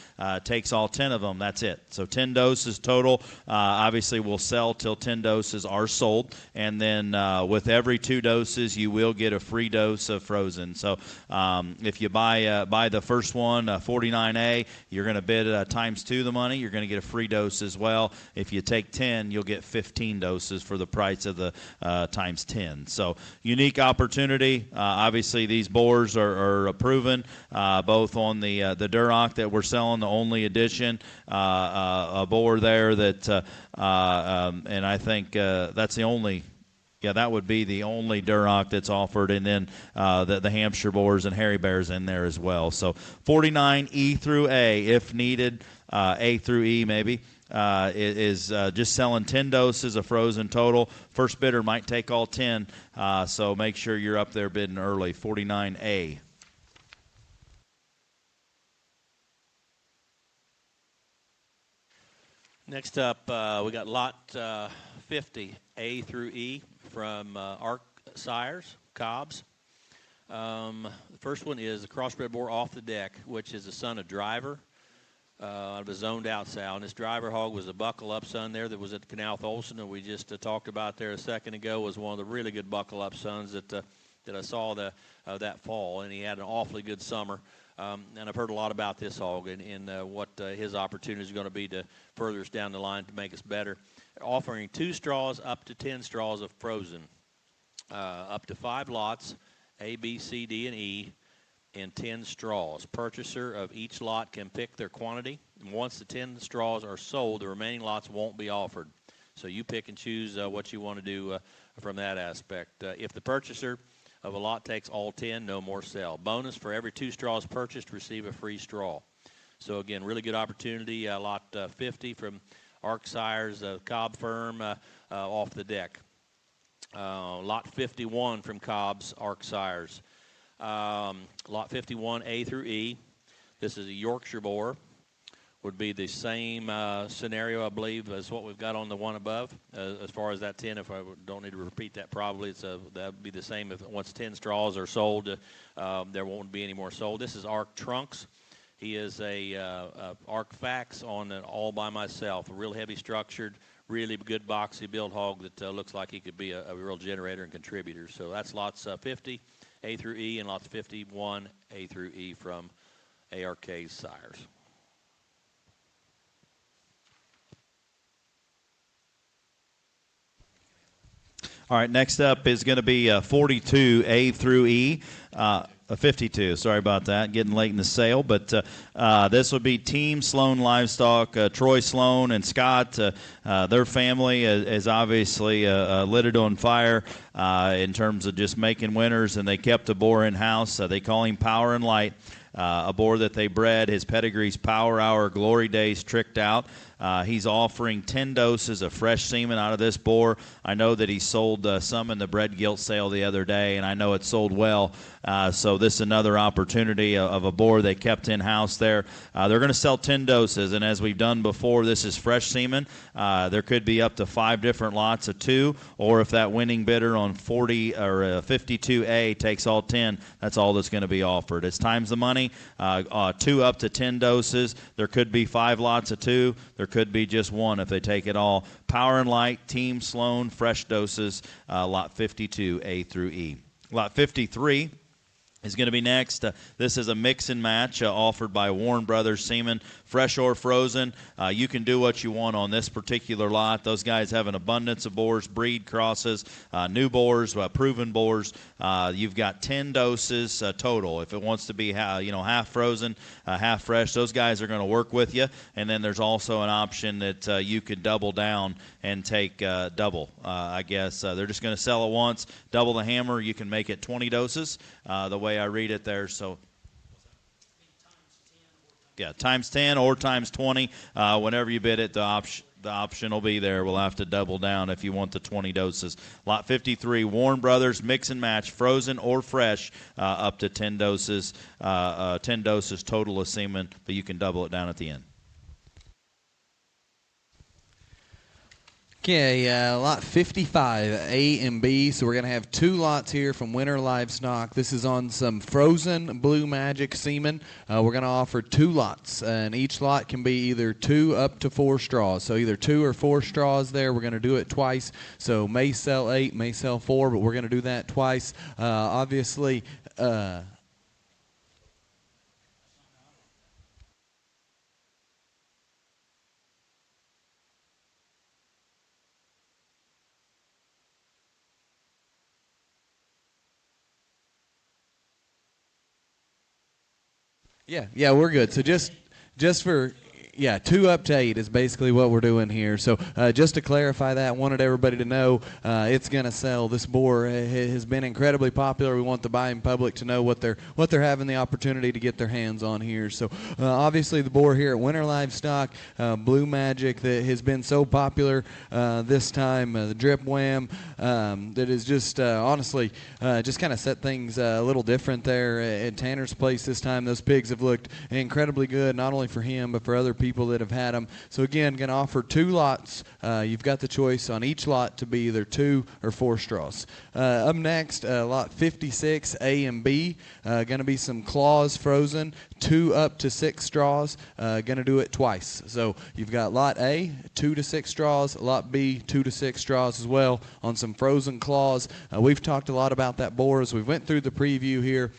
takes all 10 of them, that's it. So 10 doses total. Obviously, we'll sell till 10 doses are sold, and then with every 2 doses, you will get a free dose of frozen. So if you buy the first one, 49A, you're going to bid times 2 the money. You're going to get a free dose as well. If you take 10, you'll get 15 doses for the price of the times 10. So unique opportunity. Obviously, these boars are proven, both on the Duroc that we're selling, the only edition, a boar there that, and I think that's the only. Yeah, that would be the only Duroc that's offered, and then the Hampshire boars and Hairy Bears in there as well. So 49 E through A, if needed, A through E maybe, is just selling 10 doses of frozen total. First bidder might take all 10, so make sure you're up there bidding early. 49A. Next up, we got lot 50, A through E, from Arc Sires, Cobbs. The first one is the crossbred boar Off the Deck, which is a son of Driver, out of a zoned out sow. And this Driver hog was a buckle-up son there that was at the Canal Olson, and we just talked about there a second ago, was one of the really good buckle-up sons that I saw that fall, and he had an awfully good summer. And I've heard a lot about this hog and what his opportunity is going to be to further us down the line to make us better. Offering 2 straws up to 10 straws of frozen, up to 5 lots, A, B, C, D, and E, and 10 straws. Purchaser of each lot can pick their quantity. And once the 10 straws are sold, the remaining lots won't be offered. So you pick and choose what you want to do from that aspect. If the purchaser of a lot takes all 10, no more sell. Bonus, for every 2 straws purchased, receive a free straw. So again, really good opportunity. Lot 50 from Arc Sires, Cobb firm, Off the Deck. Lot 51 from Cobb's, Arc Sires. Lot 51, A through E. This is a Yorkshire boar. Would be the same scenario, I believe, as what we've got on the one above. As far as that 10, if I don't need to repeat that, probably that would be the same. If once 10 straws are sold, there won't be any more sold. This is Arc Trunks. He is a Arc Fax on an all by myself, a real heavy structured, really good boxy build hog that looks like he could be a real generator and contributor. So that's lots 50, A through E, and lots 51, A through E from ARK's sires. All right, next up is going to be 42 A through E. 52, sorry about that, getting late in the sale. But this would be Team Sloan Livestock. Troy Sloan and Scott, their family is obviously lit it on fire in terms of just making winners, and they kept a boar in-house. They call him Power and Light. A boar that they bred. His pedigree's Power Hour, Glory Days, Tricked Out. He's offering 10 doses of fresh semen out of this boar. I know that he sold some in the bred gilt sale the other day, and I know it sold well. So this is another opportunity of a boar they kept in-house there. They're going to sell 10 doses, and as we've done before, this is fresh semen. There could be up to 5 different lots of 2, or if that winning bidder on 40 or 52A takes all 10, that's all that's going to be offered. It's times the money. 2 up to 10 doses. There could be 5 lots of 2. There could be just 1 if they take it all. Power and Light, Team Sloan, fresh doses, lot 52, A through E. Lot 53 is going to be next. This is a mix and match offered by Warren Brothers Semen, fresh or frozen. You can do what you want on this particular lot. Those guys have an abundance of boars, breed crosses, new boars, proven boars. You've got 10 doses total. If it wants to be half frozen, half fresh, those guys are going to work with you. And then there's also an option that you could double down and take double. I guess they're just going to sell it once, double the hammer. You can make it 20 doses the way I read it there. So yeah, times 10 or times 20. Whenever you bid it, the the option will be there. We'll have to double down if you want the 20 doses. Lot 53, Warren Brothers, mix and match, frozen or fresh, up to 10 doses. 10 doses total of semen, but you can double it down at the end. Okay, lot 55, A and B. So we're going to have 2 lots here from Winter Livestock. This is on some frozen Blue Magic semen. We're going to offer 2 lots, and each lot can be either 2 up to 4 straws. So either 2 or 4 straws there. We're going to do it twice. So may sell 8, may sell 4, but we're going to do that twice. Obviously, yeah, we're good. So just for 2 up to 8 is basically what we're doing here. So just to clarify that, wanted everybody to know it's going to sell. This boar has been incredibly popular. We want the buying public to know what they're having the opportunity to get their hands on here. So obviously the boar here at Winter Livestock, Blue Magic, that has been so popular this time, the drip wham, that is just honestly just kind of set things a little different there at Tanner's place this time. Those pigs have looked incredibly good, not only for him but for other people that have had them. So again, going to offer 2 lots. You've got the choice on each lot to be either 2 or 4 straws. Up next, lot 56, A and B. Going to be some claws frozen, 2 up to 6 straws. Going to do it twice. So you've got lot A, 2 to 6 straws, lot B, 2 to 6 straws as well on some frozen claws. We've talked a lot about that boar as we went through the preview here.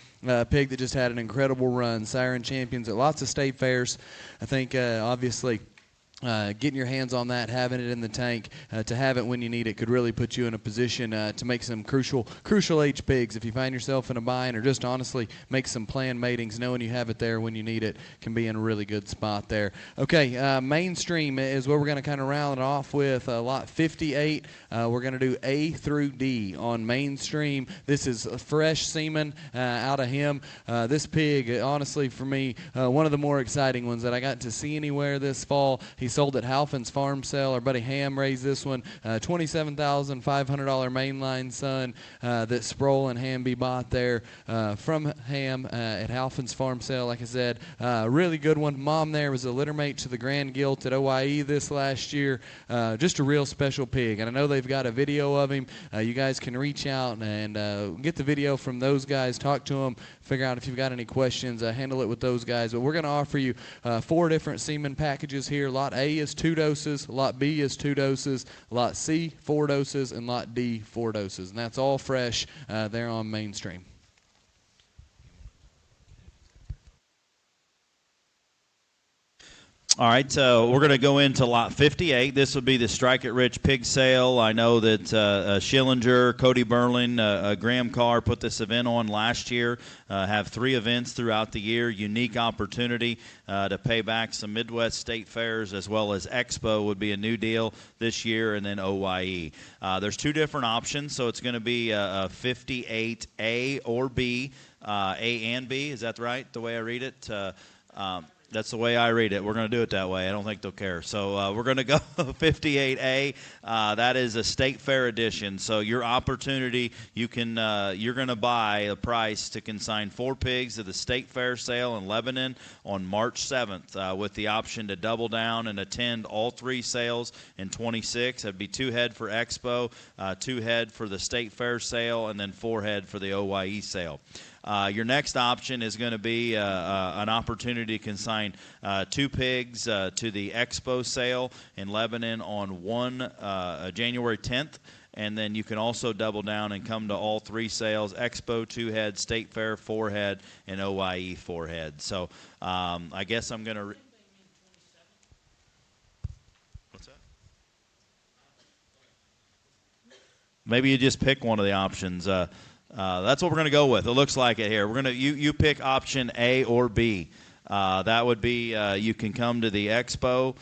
Pig that just had an incredible run, Siren Champions at lots of state fairs. I think obviously getting your hands on that, having it in the tank, to have it when you need it could really put you in a position to make some crucial age pigs. If you find yourself in a bind, or just honestly make some planned matings, knowing you have it there when you need it can be in a really good spot there. Okay, mainstream is where we're going to kind of round it off with lot 58. We're going to do A through D on mainstream. This is fresh semen out of him. This pig, honestly, for me, one of the more exciting ones that I got to see anywhere this fall. He sold at Halfin's Farm Sale. Our buddy Ham raised this one. $27,500 mainline son that Sproul and Hamby bought there from Ham at Halfin's Farm Sale. Like I said, really good one. Mom there was a litter mate to the Grand Gilt at OIE this last year. Just a real special pig. And I know they've got a video of him. You guys can reach out and get the video from those guys. Talk to them. Figure out if you've got any questions. Handle it with those guys. But we're going to offer you 4 different semen packages here. Lot A is 2 doses, lot B is 2 doses, lot C 4 doses, and lot D 4 doses. And that's all fresh there on mainstream. All right, we're going to go into lot 58. This will be the Strike It Rich pig sale. I know that Schillinger, Cody Berlin, Graham Carr put this event on last year. Have 3 events throughout the year. Unique opportunity to pay back some Midwest state fairs, as well as Expo would be a new deal this year, and then OYE. There's 2 different options, so it's going to be 58A or B, A and B. Is that right, the way I read it? That's the way I read it. We're going to do it that way. I don't think they'll care. So we're going to go 58A. That is a state fair edition. So your opportunity, you're going to buy a price to consign 4 pigs at the state fair sale in Lebanon on March 7th with the option to double down and attend all 3 sales in 26. That'd be 2 head for Expo, 2 head for the state fair sale, and then 4 head for the OYE sale. Your next option is going to be an opportunity to consign 2 pigs to the Expo sale in Lebanon on January 10th. And then you can also double down and come to all 3 sales: Expo 2 head, State Fair 4 head, and OYE 4 head. So I guess I'm going to... What's that? Maybe you just pick one of the options. That's what we're going to go with. It looks like it here. We're going to you pick option A or B. That would be you can come to the Expo.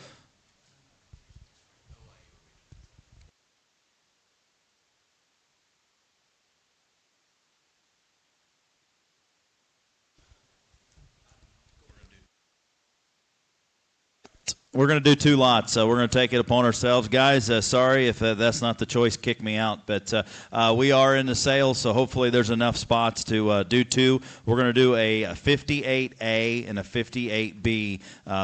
We're going to do 2 lots. We're going to take it upon ourselves. Guys, sorry if that's not the choice, kick me out. But we are in the sale, so hopefully there's enough spots to do 2. We're going to do a 58A and a 58B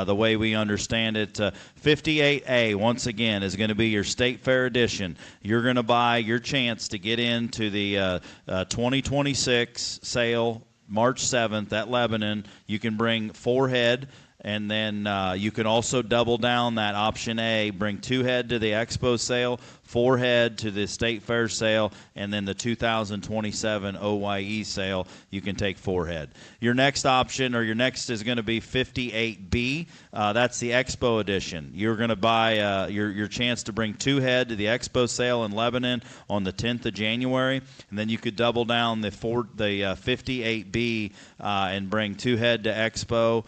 the way we understand it. 58A, once again, is going to be your State Fair edition. You're going to buy your chance to get into the 2026 sale March 7th at Lebanon. You can bring 4 head. And then you can also double down that option A, bring 2 head to the Expo sale, 4 head to the State Fair sale, and then the 2027 OYE sale, you can take 4 head. Your next option, or your next, is going to be 58B. That's the Expo edition. You're going to buy your chance to bring 2 head to the Expo sale in Lebanon on the 10th of January, and then you could double down the 58B and bring 2 head to Expo,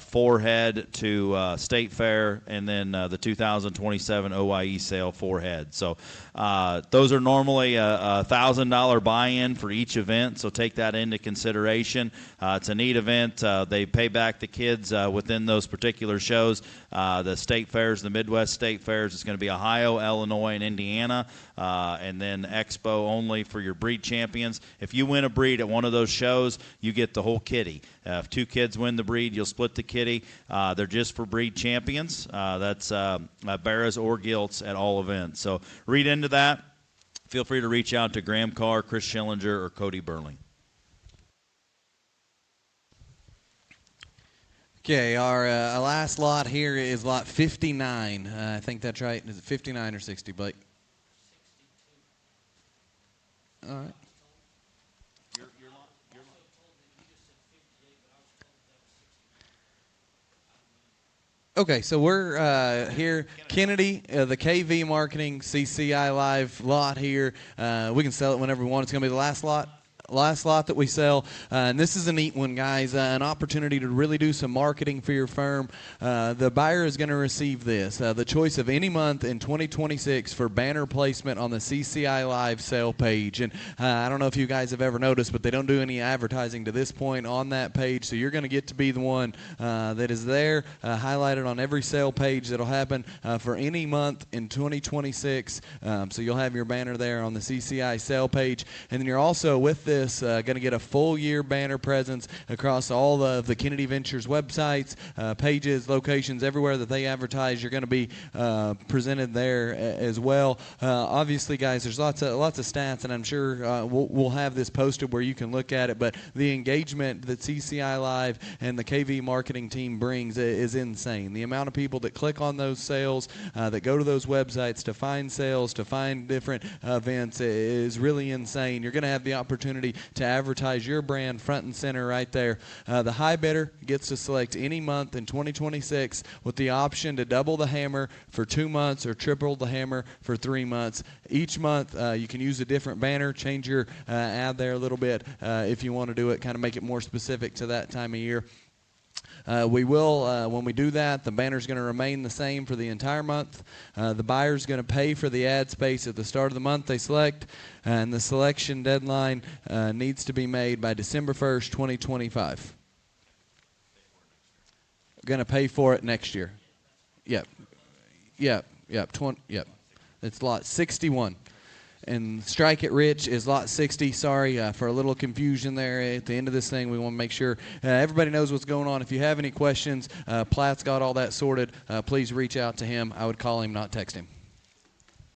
4 head to State Fair, and then the 2027 OYE sale, 4 head. So those are normally a $1,000 buy-in for each event, so take that into consideration. It's a neat event. They pay back the kids within those particular shows. The state fairs, the Midwest state fairs, it's going to be Ohio, Illinois, and Indiana, and then Expo only for your breed champions. If you win a breed at one of those shows, you get the whole kitty. If 2 kids win the breed, you'll split the kitty. They're just for breed champions. That's Barras or Gilts at all events. So read into that. Feel free to reach out to Graham Carr, Chris Schillinger, or Cody Burling. Okay, our last lot here is lot 59. I think that's right. Is it 59 or 60, Blake? 62. All right. Okay, so we're here, Kennedy, the KV Marketing CCI.live lot here. We can sell it whenever we want. It's going to be the last lot that we sell, and this is a neat one, guys, an opportunity to really do some marketing for your firm. The buyer is going to receive this, the choice of any month in 2026 for banner placement on the CCI.live sale page. And I don't know if you guys have ever noticed, but they don't do any advertising to this point on that page, so you're going to get to be the one that is there, highlighted on every sale page that'll happen for any month in 2026. So you'll have your banner there on the CCI sale page, and then you're also, with this, going to get a full year banner presence across all of the Kennedy Ventures websites, pages, locations, everywhere that they advertise. You're going to be presented there as well. Obviously, guys, there's lots of stats, and I'm sure we'll have this posted where you can look at it. But the engagement that CCI.live and the KV marketing team brings is insane. The amount of people that click on those sales, that go to those websites to find sales, to find different events, is really insane. You're going to have the opportunity to advertise your brand front and center right there. The high bidder gets to select any month in 2026 with the option to double the hammer for 2 months or triple the hammer for 3 months. Each month you can use a different banner, change your ad there a little bit if you want to do it, kind of make it more specific to that time of year. We will, when we do that, the banner's going to remain the same for the entire month. The buyer's going to pay for the ad space at the start of the month they select, and the selection deadline needs to be made by December 1st, 2025. Going to pay for it next year. Yep. It's lot 61. And Strike It Rich is lot 60. Sorry for a little confusion there at the end of this thing. We want to make sure everybody knows what's going on. If you have any questions, Platt's got all that sorted. Please reach out to him. I would call him, not text him.